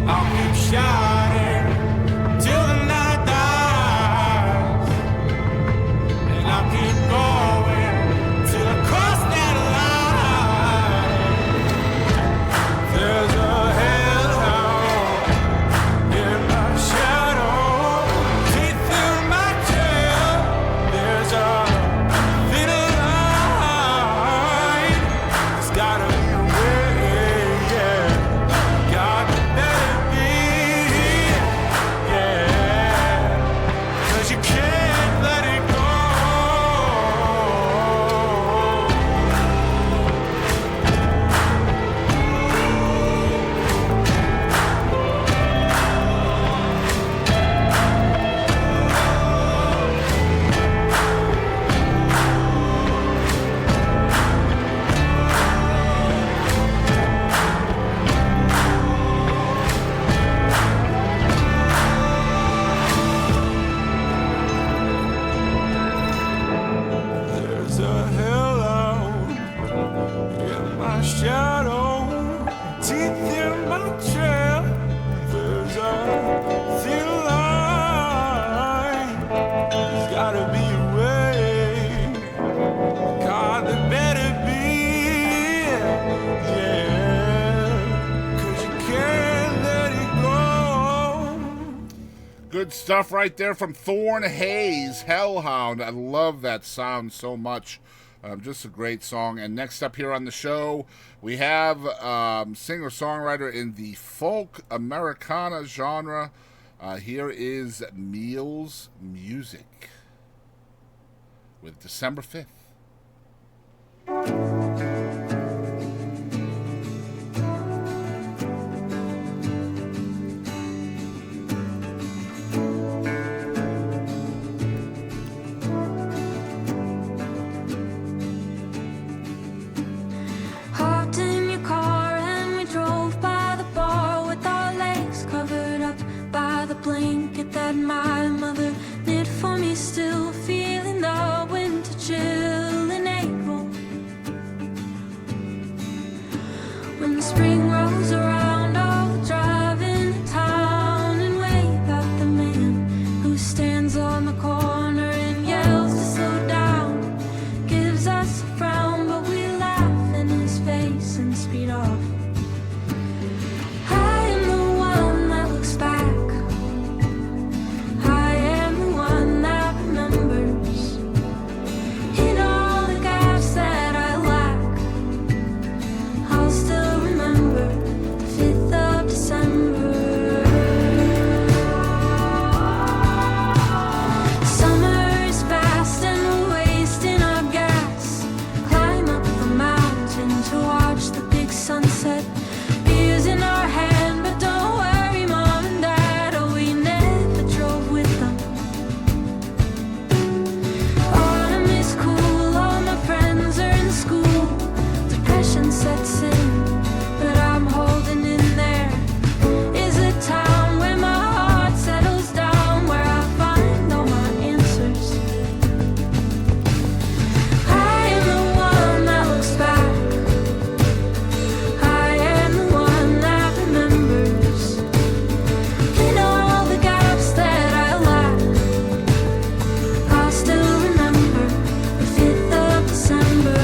I'll keep shining till the night dies, and I'll keep going till I cross that line. There's a hellhound in my shadow, teeth in my tail. There's a thin line. There's gotta be a way, yeah. God better be here, yeah. 'Cause you can't let it go. There's a hellhound in my shadow, teeth in my trail. There's a thin line. There's gotta be a way. God, there better be, yeah. 'Cause you can't let it go. Good stuff right there from Thorn Haze, Hellhound. I love that sound so much. Just a great song. And next up here on the show, we have singer-songwriter in the folk Americana genre. Here is Meels Music with December 5th. Hopped in your car and we drove by the bar with our legs covered up by the blanket that my mother knit for me, still feeling the winter chill in April. When the spring rolls around, I'll drive into town and wave at the man who stands on the corner and yells to slow down. Gives us a frown, but we laugh in his face and speed off. I am the one that looks back. I am the one that remembers. In all the gaps that I lack, I'll still remember the 5th of December. Summer is fast and we're wasting our gas. Climb up the mountain to watch the big sunset. Beers in our hand, but don't worry, Mom and Dad, oh, we never drove with them. Autumn is cool, all my friends are in school. Depression sets in, but I'm holding in there. Is a town where my heart settles down, where I find all my answers. I am the one that looks back. I am the one that remembers. In all the gaps that I lack, I'll still remember the 5th of December.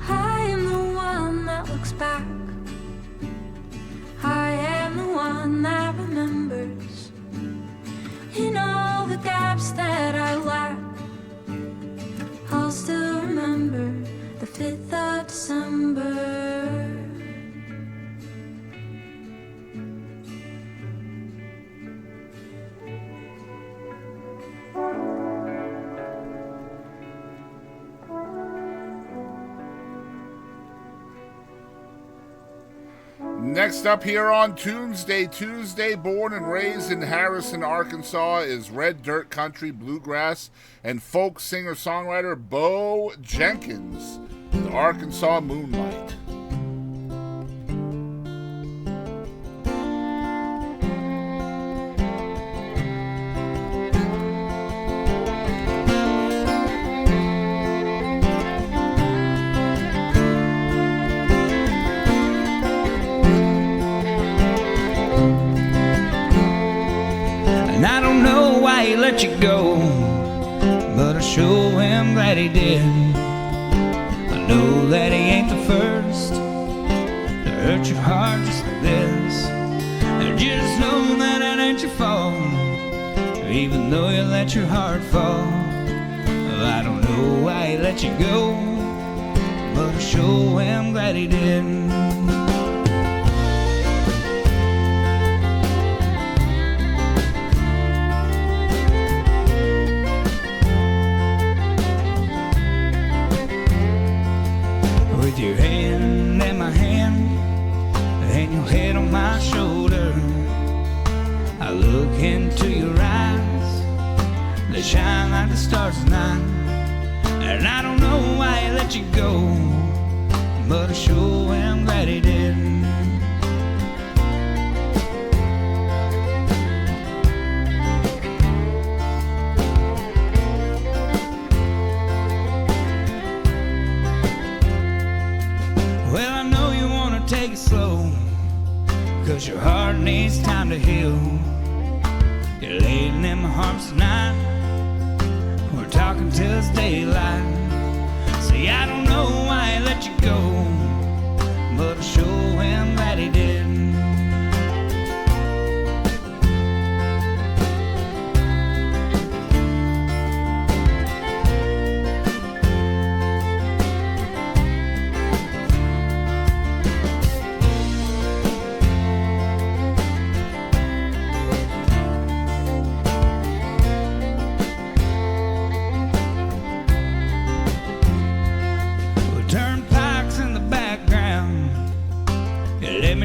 I am the one that looks back. I am the one that remembers. In all the gaps that I lack, I'll still remember the 5th of December. Next up here on Tunesday Tuesday, born and raised in Harrison, Arkansas, is red dirt country, bluegrass, and folk singer-songwriter Beaux Jenkins with Arkansas Moonlight. And I don't know why he let you go, but I sure am glad he did. I know that he ain't the first to hurt your heart just like this. And just know that it ain't your fault, even though you let your heart fall. Well, I don't know why he let you go, but I sure am glad he did. With your hand in my hand and your head on my shoulder, I look into your eyes, they shine like the stars at night. And I don't know why he let you go, but I sure am glad he did. 'cause your heart needs time to heal. You're laying in my arms tonight. We're talking till it's daylight. See, I don't know why I let you go, but I'll show him that he did.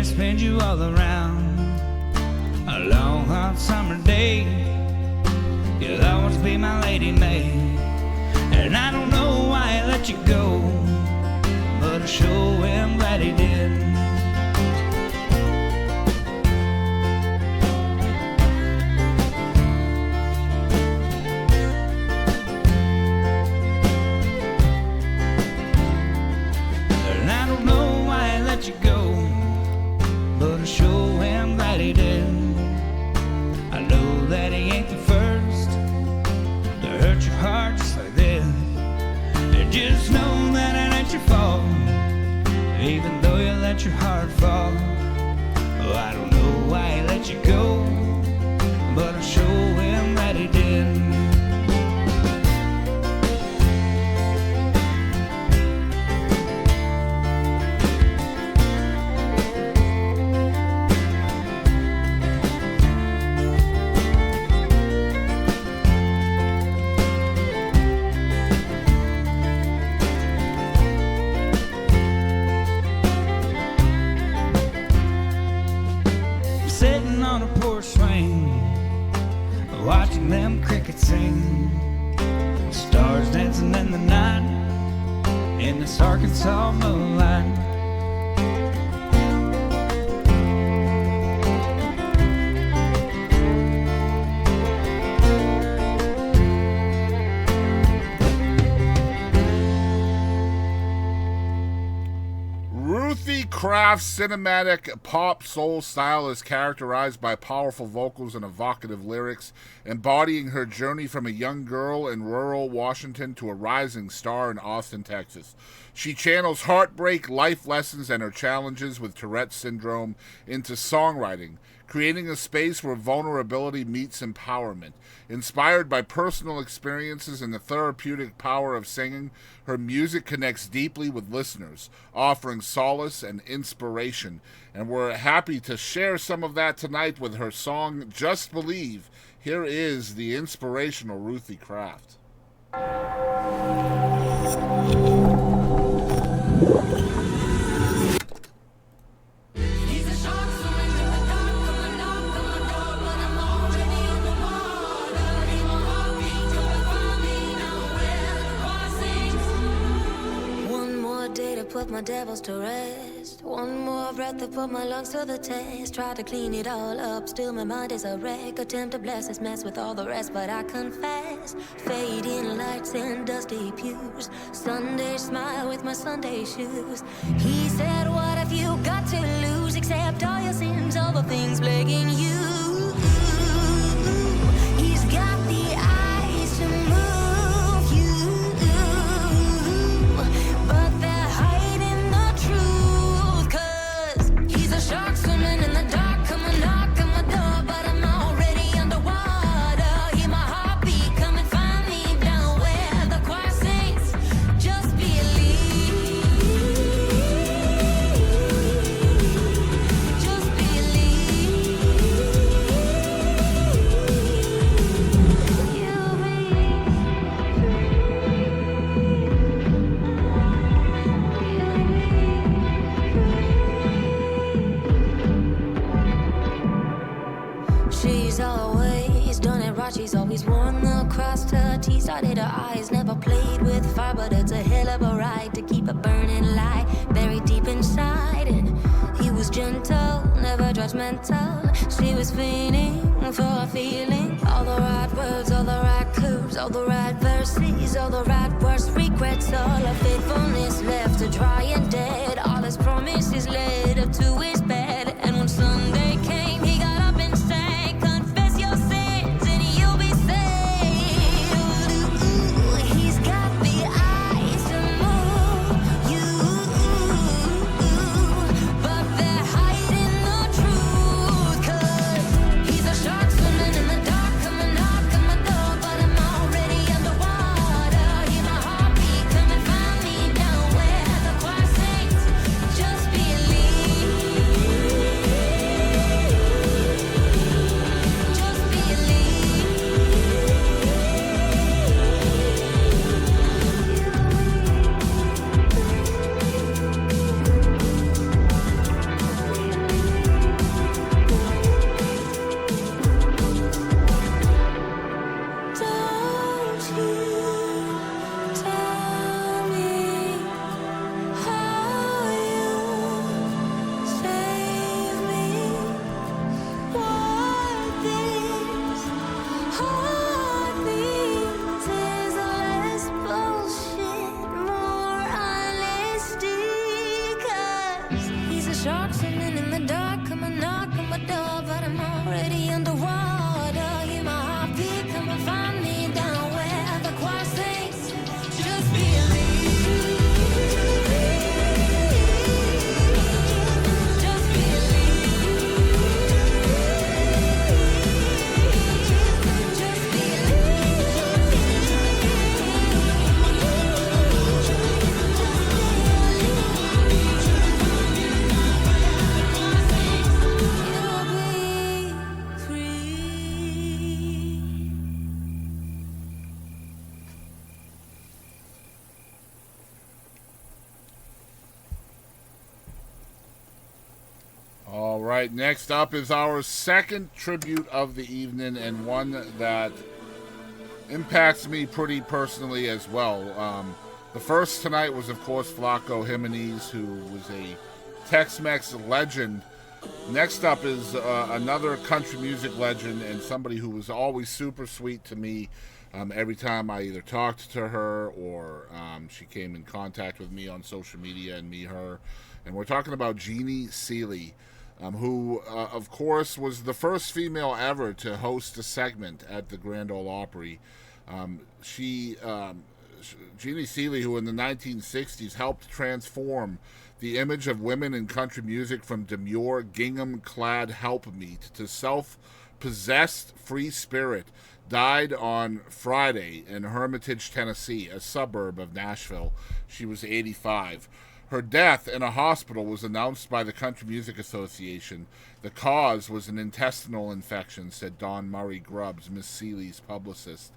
Spend you all around a long hot summer day. You'll always be my lady maid, and I don't know why I let you go, but I'll show him that he did. And I don't know why I let you go, but I'll show him that he did. I know that he ain't the first to hurt your heart just like this. And just know that it ain't your fault, even though you let your heart fall. Oh, I don't know why he let you go, but I'll show him that he did. Watching them crickets sing, stars dancing in the night, in this Arkansas moonlight. Ruthie Craft's cinematic pop soul style is characterized by powerful vocals and evocative lyrics, embodying her journey from a young girl in rural Washington to a rising star in Austin, Texas. She channels heartbreak, life lessons, and her challenges with Tourette's syndrome into songwriting, creating a space where vulnerability meets empowerment. Inspired by personal experiences and the therapeutic power of singing, her music connects deeply with listeners, offering solace and inspiration. And we're happy to share some of that tonight with her song, Just Believe. Here is the inspirational Ruthie Craft. Put my devils to rest. One more breath to put my lungs to the test. Try to clean it all up, still my mind is a wreck. Attempt to bless this mess with all the rest, but I confess. Fading lights and dusty pews. Sunday smile with my Sunday shoes. He said, what have you got to lose? Except all your sins, all the things plaguing you. He's got the eyes to move you, but they're hiding the truth. 'Cause he's a shark swimming in the dark. Come and knock on my door, but I'm already underwater. Hear my heartbeat, come and find me down where the choir sings. Just believe, just believe. You'll be She's always done it right, she's always worn the cross to her T. Started her eyes, never played with fire, but it's a hell of a ride to keep a burning light buried deep inside. And he was gentle, never judgmental. She was fiending for a feeling. All the right words, all the right curves, all the right verses, all the right words, regrets. All her faithfulness left her dry and dead. All his promises led up to his bed. And one Sunday shark swimming in the dark. Come and knock on my door, but I'm already underwater. Hear my heartbeat, come and find me down where the choir sings. Just believe. Just believe. Just All right, next up is our second tribute of the evening, and one that impacts me pretty personally as well. The first tonight was, of course, Flaco Jimenez, who was a Tex-Mex legend. Next up is another country music legend and somebody who was always super sweet to me. Every time I either talked to her or she came in contact with me on social media and me, her. And we're talking about Jeannie Seely, who, of course, was the first female ever to host a segment at the Grand Ole Opry. Jeannie Seely, who in the 1960s helped transform the image of women in country music from demure, gingham-clad helpmeet to self-possessed free spirit, died on Friday in Hermitage, Tennessee, a suburb of Nashville. She was 85. Her death in a hospital was announced by the Country Music Association. The cause was an intestinal infection, said Don Murray Grubbs, Miss Seely's publicist.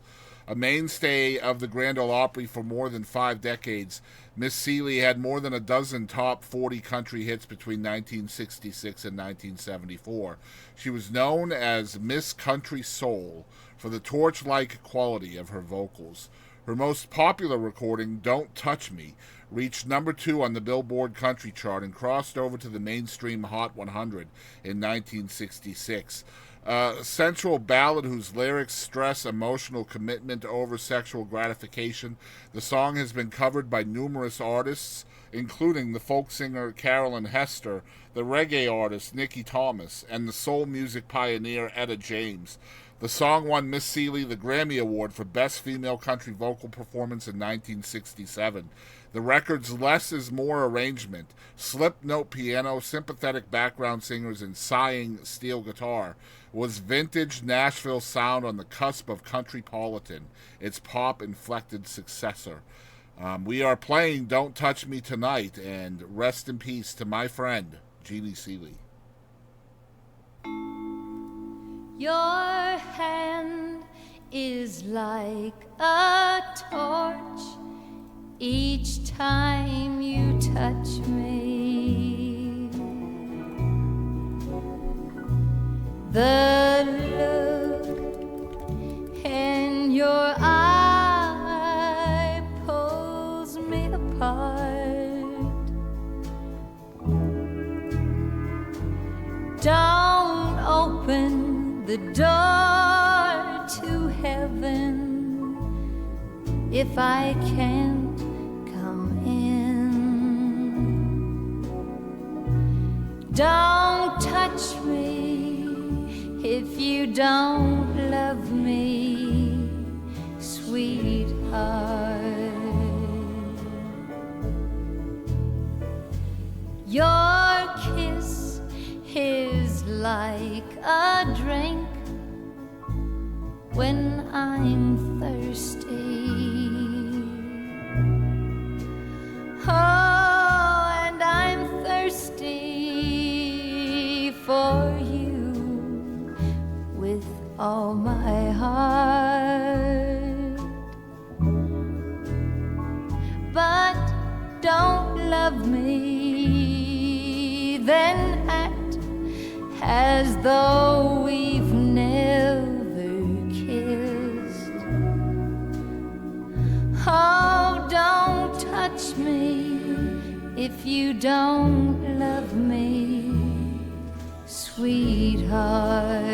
A mainstay of the Grand Ole Opry for more than 5 decades, Miss Seely had more than a dozen top 40 country hits between 1966 and 1974. She was known as Miss Country Soul for the torch-like quality of her vocals. Her most popular recording, Don't Touch Me, reached number 2 on the Billboard Country Chart and crossed over to the mainstream Hot 100 in 1966. A sensual ballad whose lyrics stress emotional commitment over sexual gratification, the song has been covered by numerous artists, including the folk singer Carolyn Hester, the reggae artist Nicky Thomas, and the soul music pioneer Etta James. The song won Miss Seely the Grammy Award for Best Female Country Vocal Performance in 1967. The record's less is more arrangement, slip note piano, sympathetic background singers, and sighing steel guitar was vintage Nashville sound on the cusp of countrypolitan, its pop-inflected successor. We are playing Don't Touch Me tonight, and rest in peace to my friend, Jeannie Seely. Your hand is like a torch each time you touch me. The look in your eye pulls me apart. Don't open the door to heaven if I can't come in. Don't touch me if you don't love me, sweetheart. Your kiss is like a drink when I'm thirsty. Oh, and I'm thirsty for you with all my heart. But don't love me, then act as though we've never kissed. Oh, don't touch me if you don't love me, sweetheart.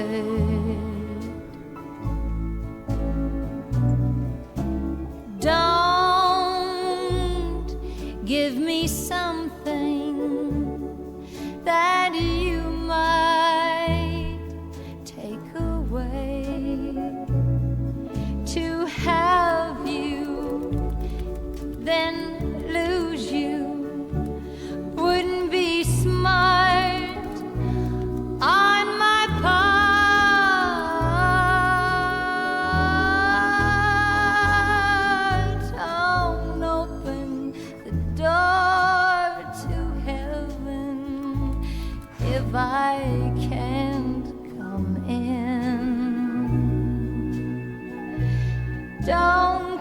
Don't give me something that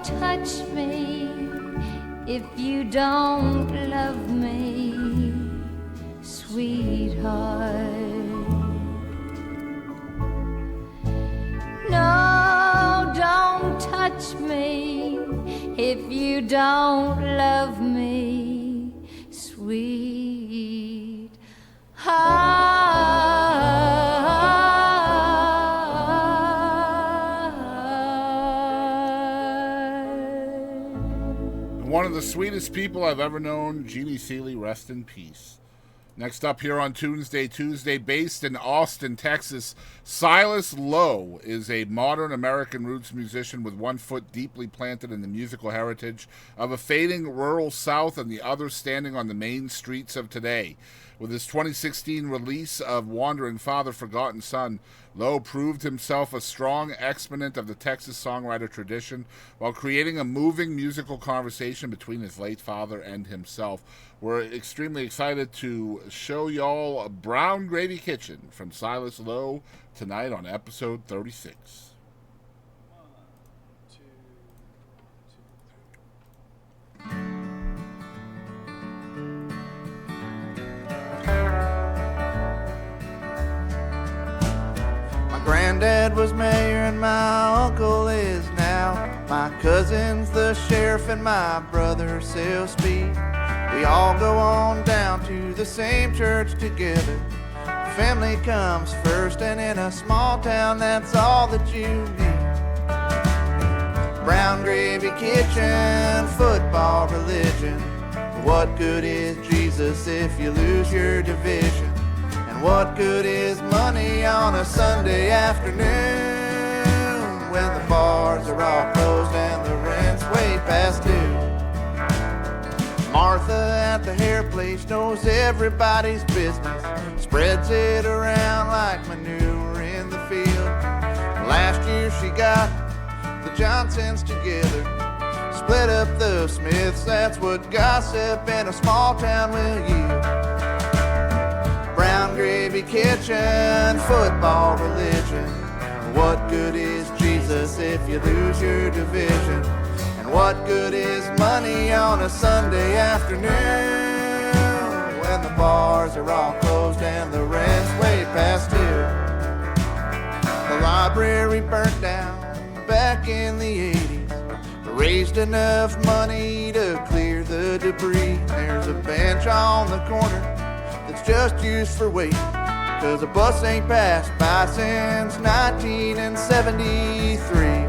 touch me if you don't love me, sweetheart. No, don't touch me if you don't love me, sweetheart. One of the sweetest people I've ever known, Jeannie Seeley, rest in peace. Next up here on Tunesday Tuesday, based in Austin, Texas, Silas Lowe is a modern American roots musician with one foot deeply planted in the musical heritage of a fading rural South and the other standing on the main streets of today. With his 2016 release of Wandering Father, Forgotten Son, Lowe proved himself a strong exponent of the Texas songwriter tradition while creating a moving musical conversation between his late father and himself. We're extremely excited to show y'all Brown Gravy Kitchen from Silas Lowe tonight on episode 36. Granddad was mayor and my uncle is now. My cousin's the sheriff and my brother sells speed. We all go on down to the same church together. Family comes first, and in a small town that's all that you need. Brown gravy kitchen, football religion. What good is Jesus if you lose your division? What good is money on a Sunday afternoon when the bars are all closed and the rent's way past due? Martha at the hair place knows everybody's business, spreads it around like manure in the field. Last year she got the Johnsons together, split up the Smiths, that's what gossip in a small town will yield. Brown gravy kitchen, football religion. What good is Jesus if you lose your division? And what good is money on a Sunday afternoon when the bars are all closed and the rent's way past due? The library burnt down back in the 80s. Raised enough money to clear the debris. There's a bench on the corner that's just used for waiting, 'cause a bus ain't passed by since 1973.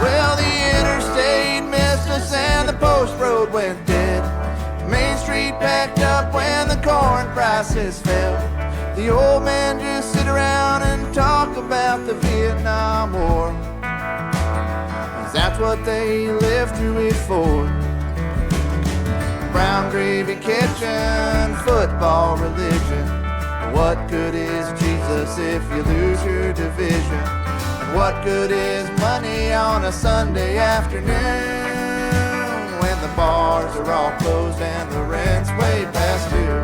Well, the interstate missed us and the post road went dead. Main Street packed up when the corn prices fell. The old men just sit around and talk about the Vietnam War, 'cause that's what they live through it for. Brown gravy kitchen, football religion. What good is Jesus if you lose your division? And what good is money on a Sunday afternoon when the bars are all closed and the rent's way past due?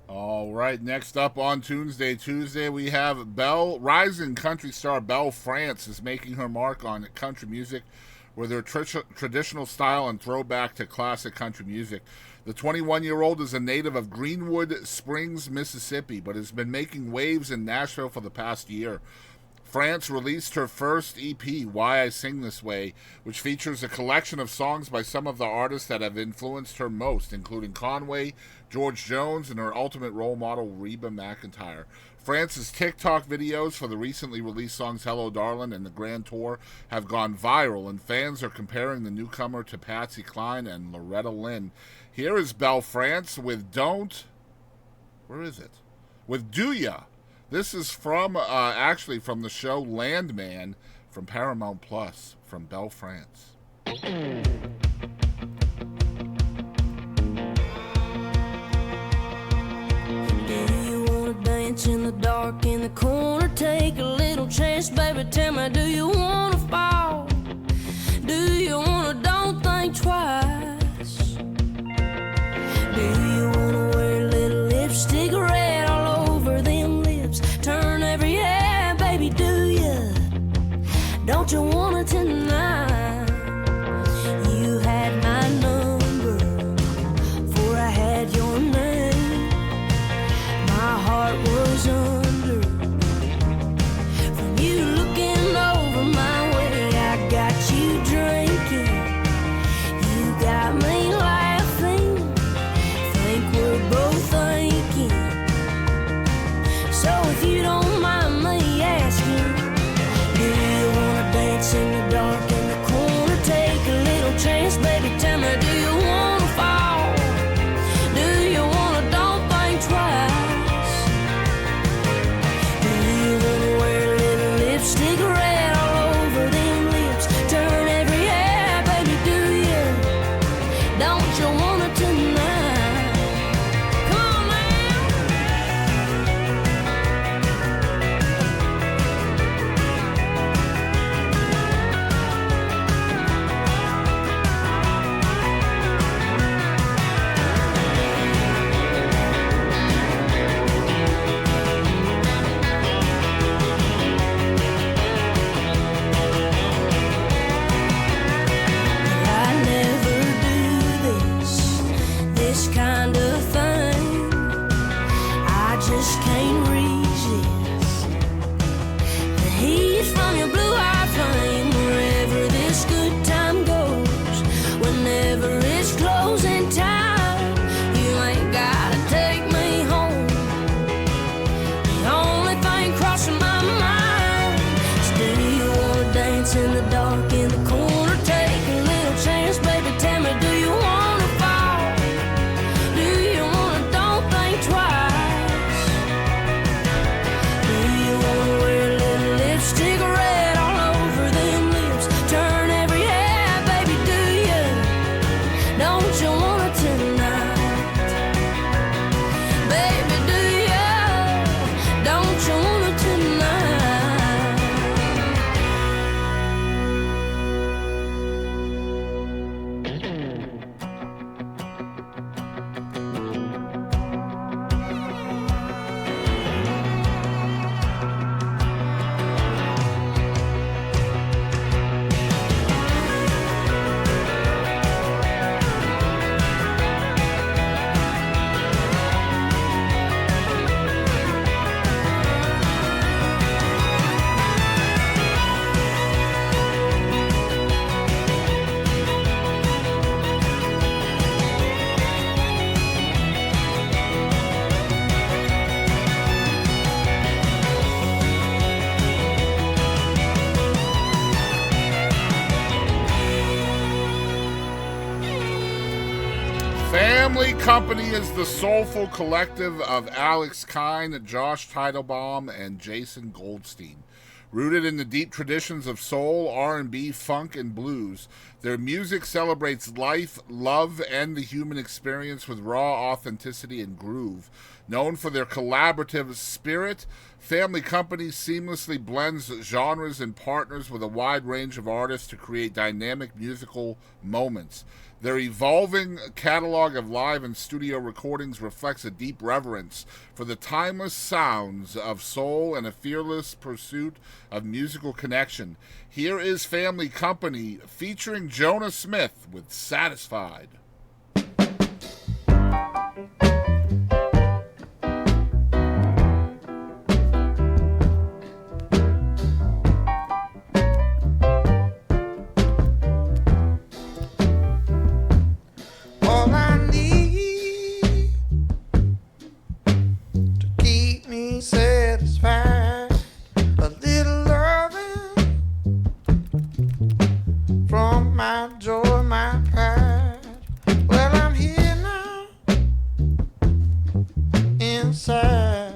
All right, next up on Tunesday Tuesday, we have rising country star Belle Frantz is making her mark on country music with her traditional style and throwback to classic country music. The 21-year-old is a native of Greenwood Springs, Mississippi, but has been making waves in Nashville for the past year. Frantz released her first EP, Why I Sing This Way, which features a collection of songs by some of the artists that have influenced her most, including Conway, George Jones, and her ultimate role model, Reba McEntire. Frantz's TikTok videos for the recently released songs Hello Darlin' and the Grand Tour have gone viral, and fans are comparing the newcomer to Patsy Cline and Loretta Lynn. Here is Belle Frantz with with Do Ya. This is from, actually from the show Landman from Paramount Plus, from Belle Frantz. me, do you wanna fall? Do you wanna don't think twice? Do you wanna wear a little lipstick red all over them lips? Turn every hair, baby, do you? Don't you wanna tonight? You had my number before I had your name. My heart was under from you looking over my way. I got you drinking, you got me laughing. Think we're both thinking. So if you don't mind me asking, do you wanna dance in the dark in the corner? Take a little chance, baby, tell me, do you wanna fall? Do you wanna don't think twice? Do you wanna wear a little lipstick red all over them lips? Turn every hair, baby, do you? Don't you wanna tonight? Come on now. I never do this kind of thing. I just can't resist the heat from your blue-eyed flame. Wherever this good time goes, whenever it's closing time, you ain't gotta take me home. The only thing crossing my mind is, do you wanna dance in the dark in the corner? Take a little chance, baby, tell me, do you wanna fall? Do you wanna don't think twice? Do you wanna wear a little lipstick red all over them lips? Turn every hair, baby, do you? Don't you wanna tonight? Baby, do you? Don't you wanna tonight? Family Company is the soulful collective of Alex Kine, Josh Teitelbaum, and Jason Goldstein. Rooted in the deep traditions of soul, R&B, funk, and blues, their music celebrates life, love, and the human experience with raw authenticity and groove. Known for their collaborative spirit, Family Company seamlessly blends genres and partners with a wide range of artists to create dynamic musical moments. Their evolving catalog of live and studio recordings reflects a deep reverence for the timeless sounds of soul and a fearless pursuit of musical connection. Here is Family Company featuring Jonah Smith with Satisfied. All I need to keep me satisfied, a little loving from my joy, my pride. Well, I'm here now, inside.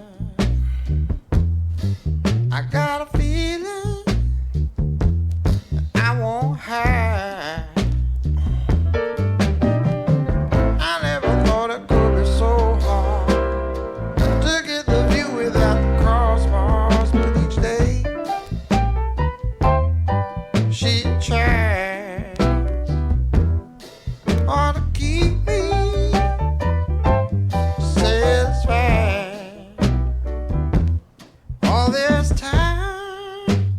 I got a feeling that I won't hide. I never thought it could be so hard to get the view without all this time,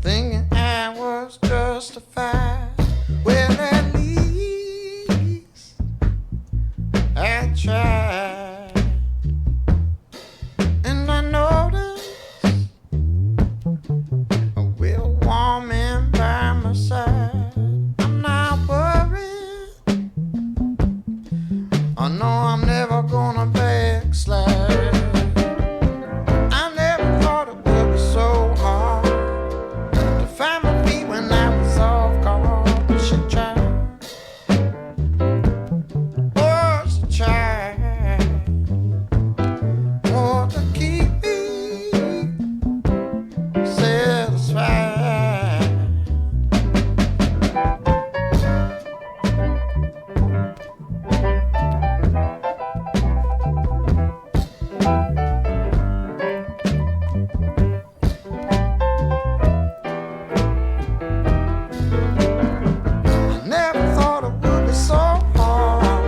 thinking I was justified. Well, at least I tried. And I noticed a real woman by my side. I'm not worried, I know I'm never gonna backslide. I never thought it would be so hard to find my feet when I was off guard. But she tried, oh she tried, oh to keep me satisfied. I never thought it would be so hard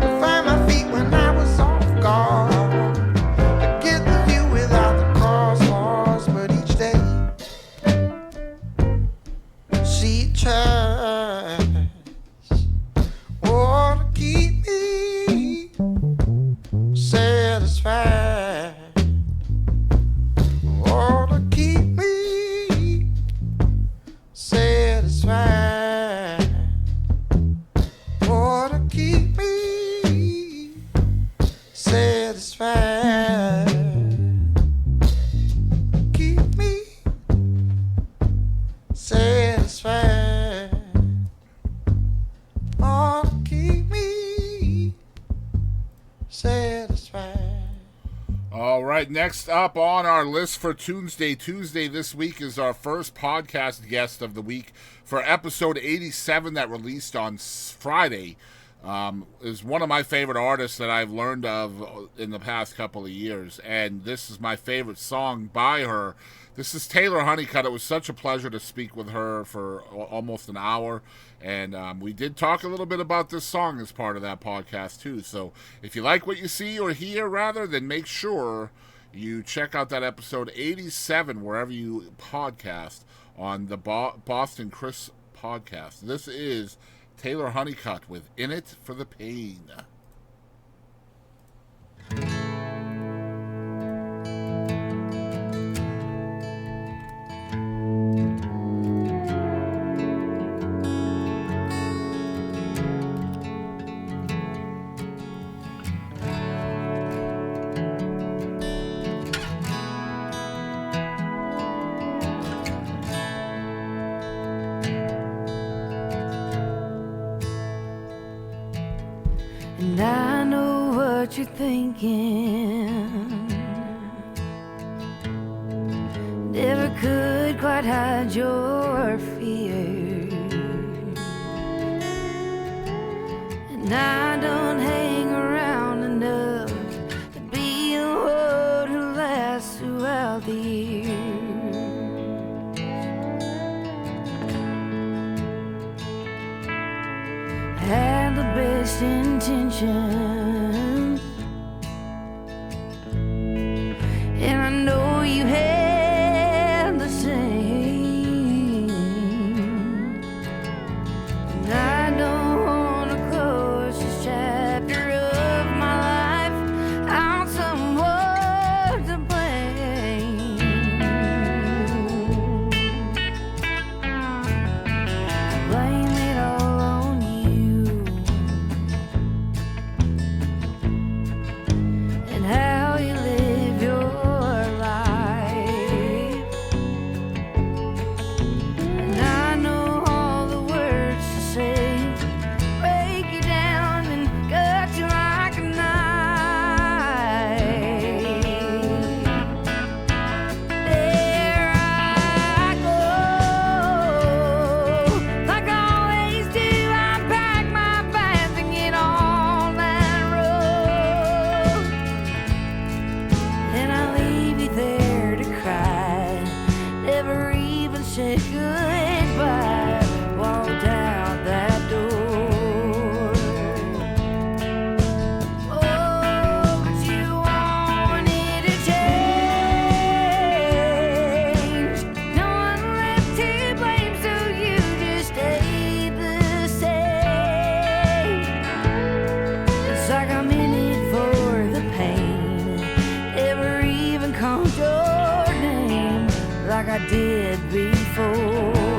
to find my feet when I was off guard, to get the view without the crosswalks. But each day she tries, oh, to keep me satisfied, oh, to keep me satisfied, oh, to keep me satisfied, keep me satisfied, oh, to keep me satisfied. All right, next up on our list for Tunesday Tuesday this week is our first podcast guest of the week for episode 87 that released on Friday. Is one of my favorite artists that I've learned of in the past couple of years, and this is my favorite song by her. This is Taylor Hunnicutt. It was such a pleasure to speak with her for almost an hour, and we did talk a little bit about this song as part of that podcast too. So if you like what you see or hear, rather, then make sure you check out that episode 87 wherever you podcast on the Boston Chris podcast. This is Taylor Hunnicutt with In It for the Pain. And I know what you're thinking. Never could quite hide your fear. And I don't hang around enough to be the one who lasts throughout the year. I had the best intentions, and I know you had the same. And I don't wanna close this chapter I did before.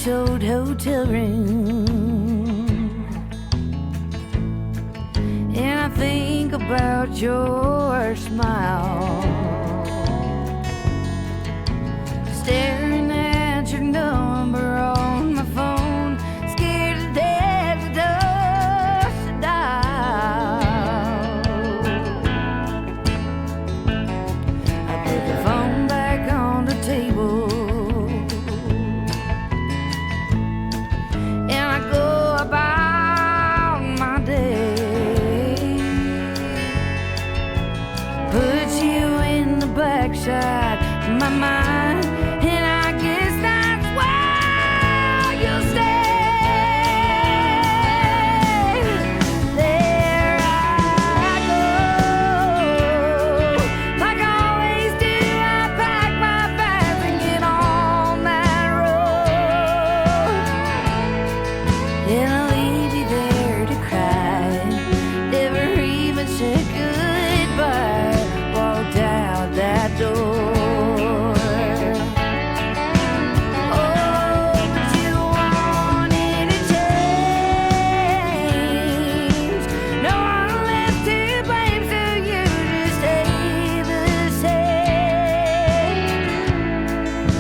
Old hotel room, and I think about your smile, staring at your number on my phone, scared to death to touch the dial. I put the phone back on the table, backside my mind, and I guess that's where you'll stay. There I go, like I always do. I pack my bags and get on that road, and I'll leave you there to cry, never even said goodbye. Walked out that door. Oh, but you wanted to change. No one left to blame, so you just stay the same.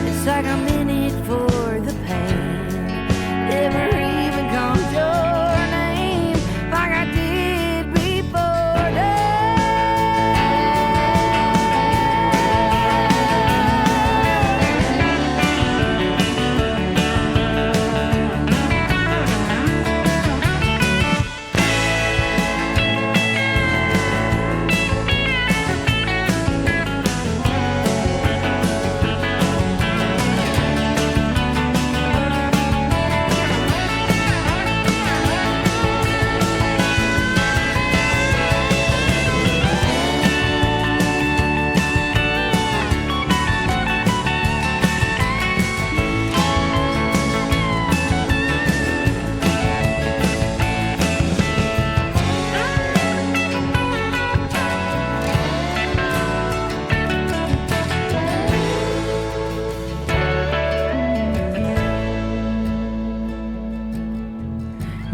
It's like I'm in it for the pain, never even comes your name, like I did before.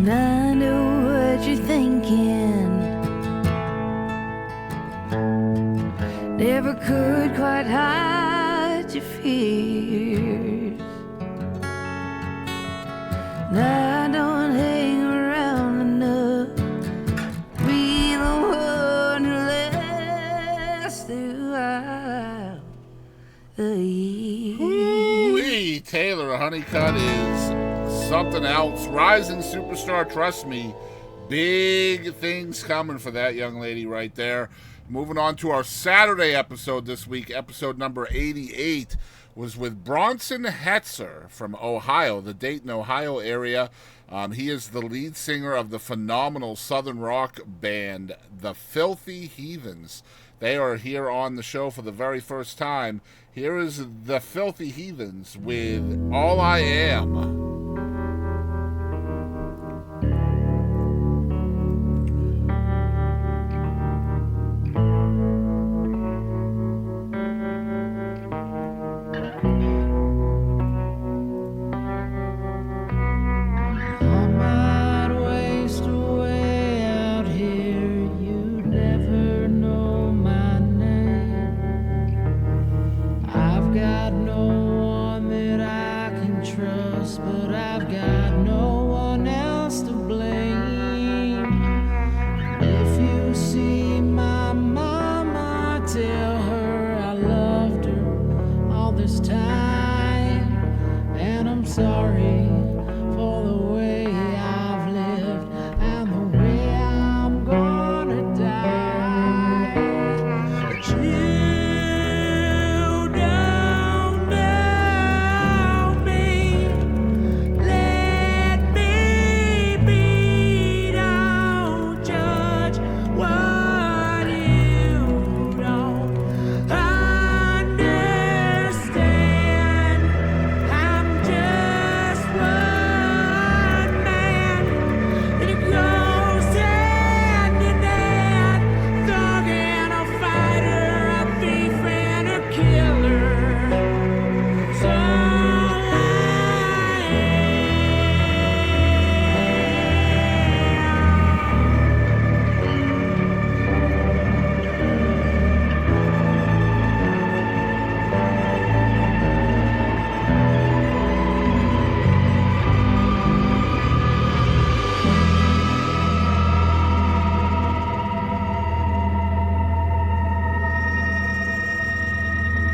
And I know what you're thinking, never could quite hide your fears. And I don't hang around enough to be the one who lasts throughout the years. Ooh-wee, Taylor Hunnicutt is something else. Rising superstar, trust me. Big things coming for that young lady right there. Moving on to our Saturday episode this week, episode number 88, was with Bronson Hetzer from Ohio, the Dayton, Ohio area. He is the lead singer of the phenomenal southern rock band, the Filthy Heathens. They are here on the show for the very first time. Here is the Filthy Heathens with All I Am. But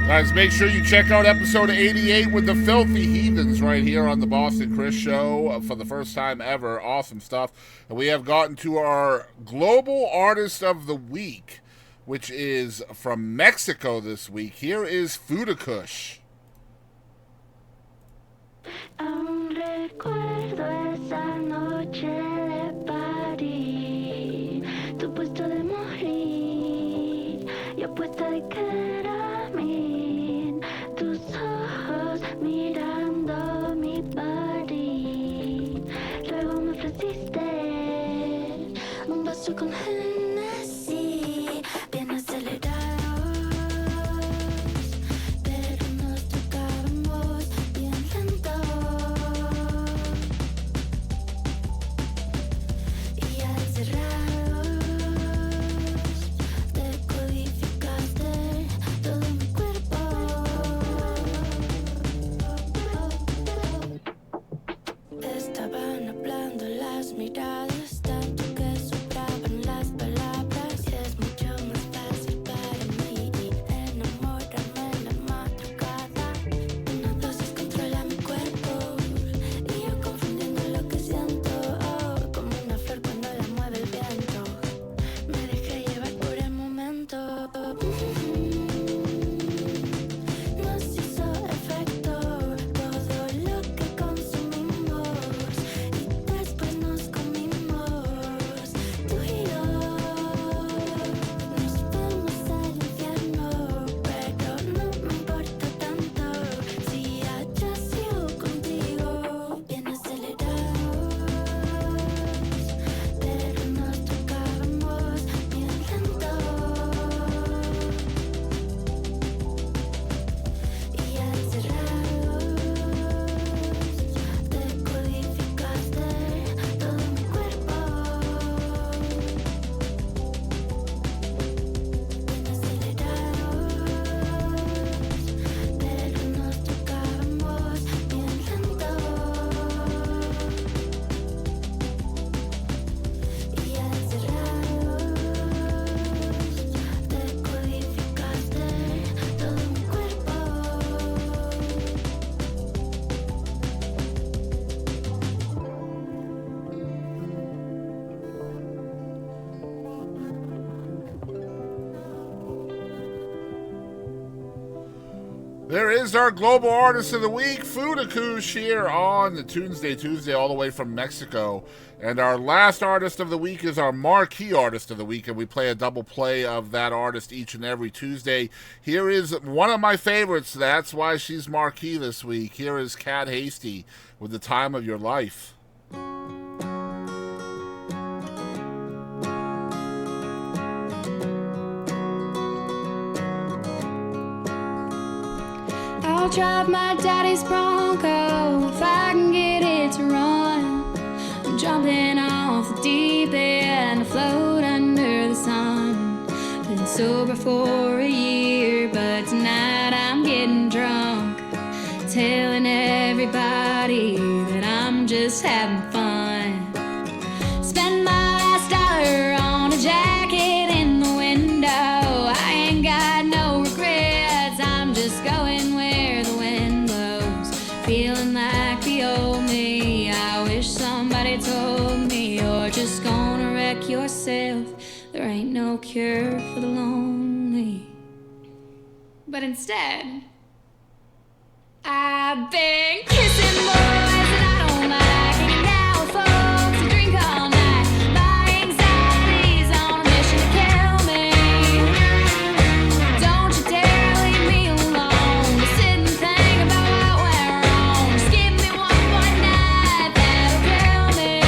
Guys, make sure you check out episode 88 with the Filthy Heathens right here on the Boston Chris Show for the first time ever. Awesome stuff. And we have gotten to our Global Artist of the Week, which is from Mexico this week. Here is Foudeqush. Aún recuerdo esa noche de París, tu puesto de morir, yo puesta de quedarme, tus ojos mirando mi París. Luego me ofreciste un vaso con Hennessy, bien acelerado, pero nos tocábamos bien lento. Y al cerrarlos, decodificaste todo mi cuerpo. Estaban hablando las miradas, tanto que soplaban las palabras. Y es mucho más fácil para mí enamorarme en la madrugada. Una dosis controla mi cuerpo y yo confundiendo lo que siento. Oh, como una flor cuando la mueve el viento. Me dejé llevar por el momento. Nos hizo efecto todo lo que consumimos y después nos comimos tú y yo. Nos fuimos al infierno, pero no me importa tanto si haya sido contigo. Bien acelerados, pero nos tocábamos bien lento. Y al cerrarlos, decodificaste todo mi cuerpo. Bien acelerados, pero nos tocábamos bien lento. Y al cerrarlos, decodificaste todo mi cuerpo. There is our Global Artist of the Week, Foudeqush, here on the Tunesday Tuesday, all the way from Mexico. And our last Artist of the Week is our Marquee Artist of the Week, and we play a double play of that artist each and every Tuesday. Here is one of my favorites. That's why she's Marquee this week. Here is Cat Hasty with The Time of Your Life. I'll drive my daddy's Bronco if I can get it to run. I'm jumping off the deep end, afloat under the sun. Been sober for a year, but tonight I'm getting drunk, telling everybody that I'm just having fun. Spend my last dollar on a jacket in the window. I ain't got no regrets, I'm just going where the wind blows. Feeling like the old me, I wish somebody told me you're just gonna wreck yourself. There ain't no cure for the lonely. But instead, I've been kissing boys that I don't like, hanging out with folks who drink all night. My anxiety's on a mission to kill me. Don't you dare leave me alone to sit and think about what went wrong. Just give me one more night, that'll kill me.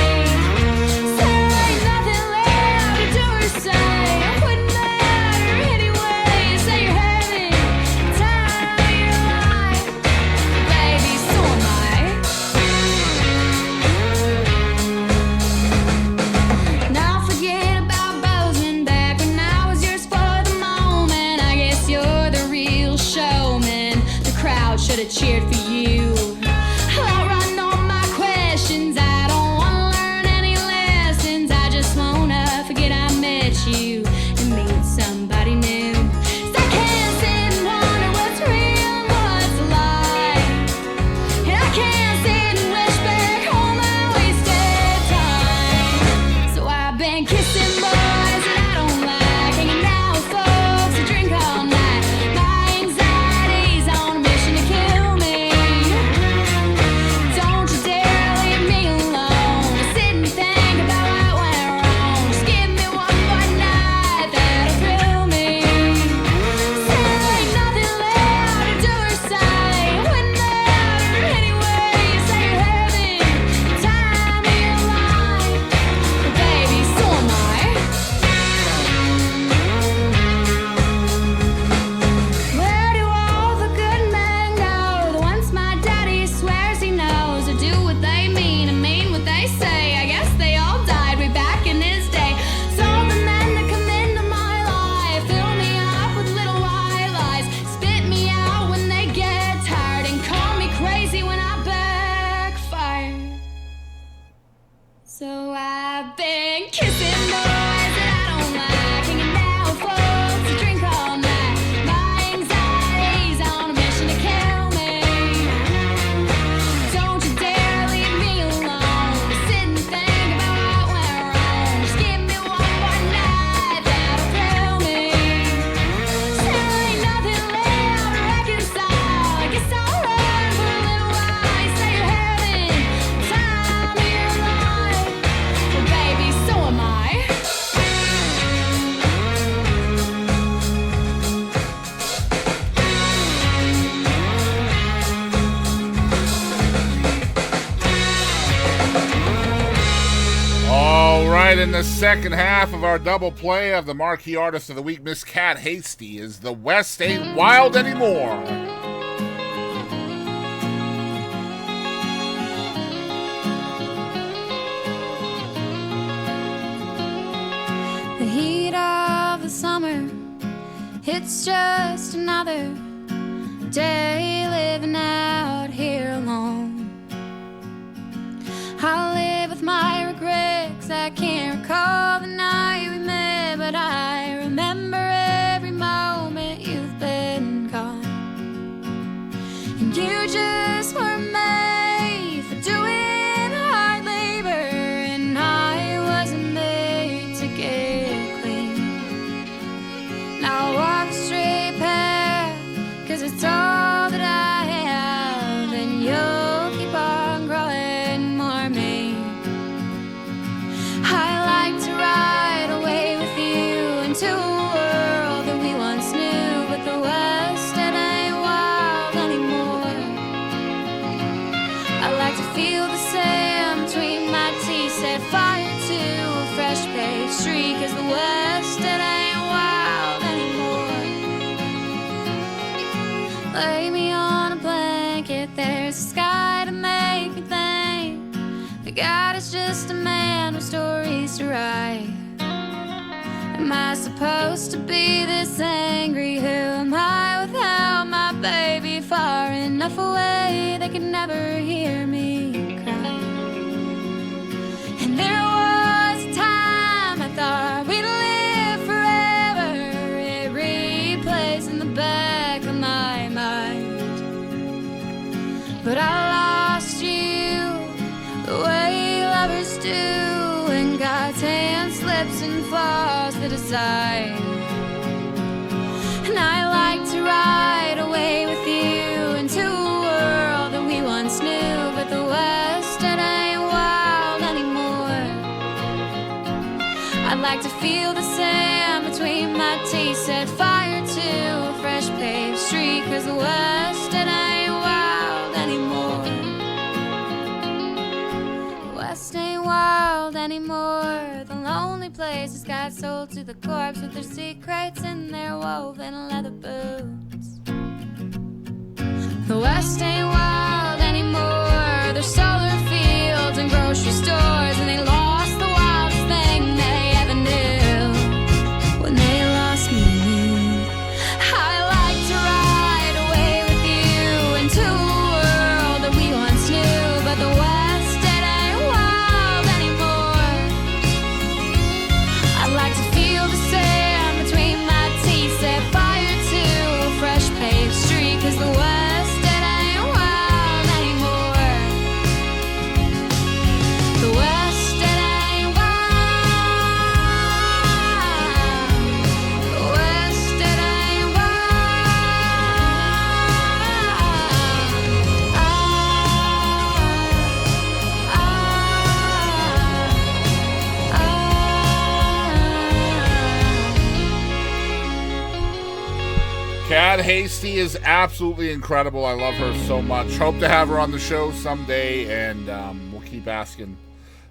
Say there ain't nothing left to do or say. It wouldn't matter anyway. Say you're having the time of your life. Baby, so am I. Now forget about Bozeman, back when I was yours for the moment. I guess you're the real showman. The crowd should have cheered for you. I'll run on my questions. I don't wanna learn any lessons. I just wanna forget I met you and meet somebody new. 'Cause I can't sit and wonder what's real right, in the second half of our double play of the Marquee Artist of the Week, Miss Cat Hasty, is The West Ain't Wild Anymore. The heat of the summer, it's just another day living out here alone. I live with my regrets, I can't recall the night we met, but I remember every moment you've been gone. And you just were made for doing hard labor, and I wasn't made to get clean. Now I walk a straight path, 'cause it's all that I have, and you'll keep on growing more me. I like to ride away with you into a world that we once knew, but the West, it ain't wild anymore. I like to feel the sand between my teeth, set fire to a fresh pastry, 'cause the West, it ain't wild anymore. Lay me on a blanket, there's a sky to make me think that God is just a man with stories to write. Am I supposed to be this angry? Who am I without my baby? Far enough away they could never hear me cry. And there was a time I thought we'd live forever. It replays in the back of my mind, but I lost you the way lovers do, and God's hand slips and falls to the side. And I like to ride away with you into a world that we once knew, but the West, it ain't wild anymore. I'd like to feel the sand between my teeth, set fire to a fresh paved street, 'cause the West, it ain't wild anymore. The West ain't wild anymore. The lonely places got sold to the corpse with their secrets in their woven leather boots. The West ain't wild anymore. There's solar fields and grocery stores, and they lost the wildest thing they ever knew when they lost me. I like to ride away with you into a world that we once knew, but the West, it ain't wild anymore. I like to feel the sand between my teeth, set fire to a fresh paved street, 'cause the West, it ain't wild anymore. The West, it ain't wild. The West, it ain't Cat Hasty is absolutely incredible. I love her so much. Hope to have her on the show someday, and we'll keep asking.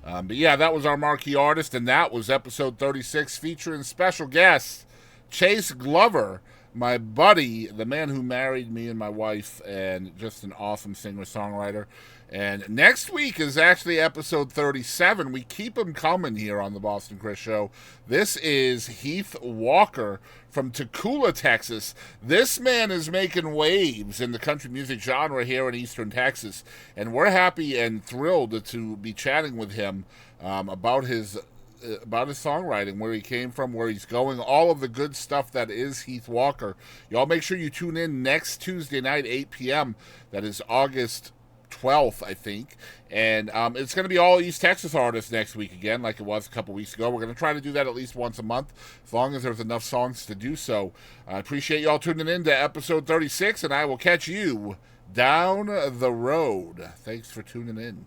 But yeah, that was our Marquee Artist, and that was episode 36, featuring special guest Chase Glover, my buddy, the man who married me and my wife, and just an awesome singer-songwriter. And next week is actually episode 37. We keep them coming here on the Boston Chris Show. This is Heath Walker from Tacoola, Texas. This man is making waves in the country music genre here in Eastern Texas, and we're happy and thrilled to be chatting with him about his songwriting, where he came from, where he's going, all of the good stuff that is Heath Walker. Y'all make sure you tune in next Tuesday night, 8 p.m. That is August 12th, I think. And it's going to be all East Texas artists next week again, like it was a couple weeks ago. We're going to try to do that at least once a month, as long as there's enough songs to do so. I appreciate y'all tuning in to episode 36, and I will catch you down the road. Thanks for tuning in.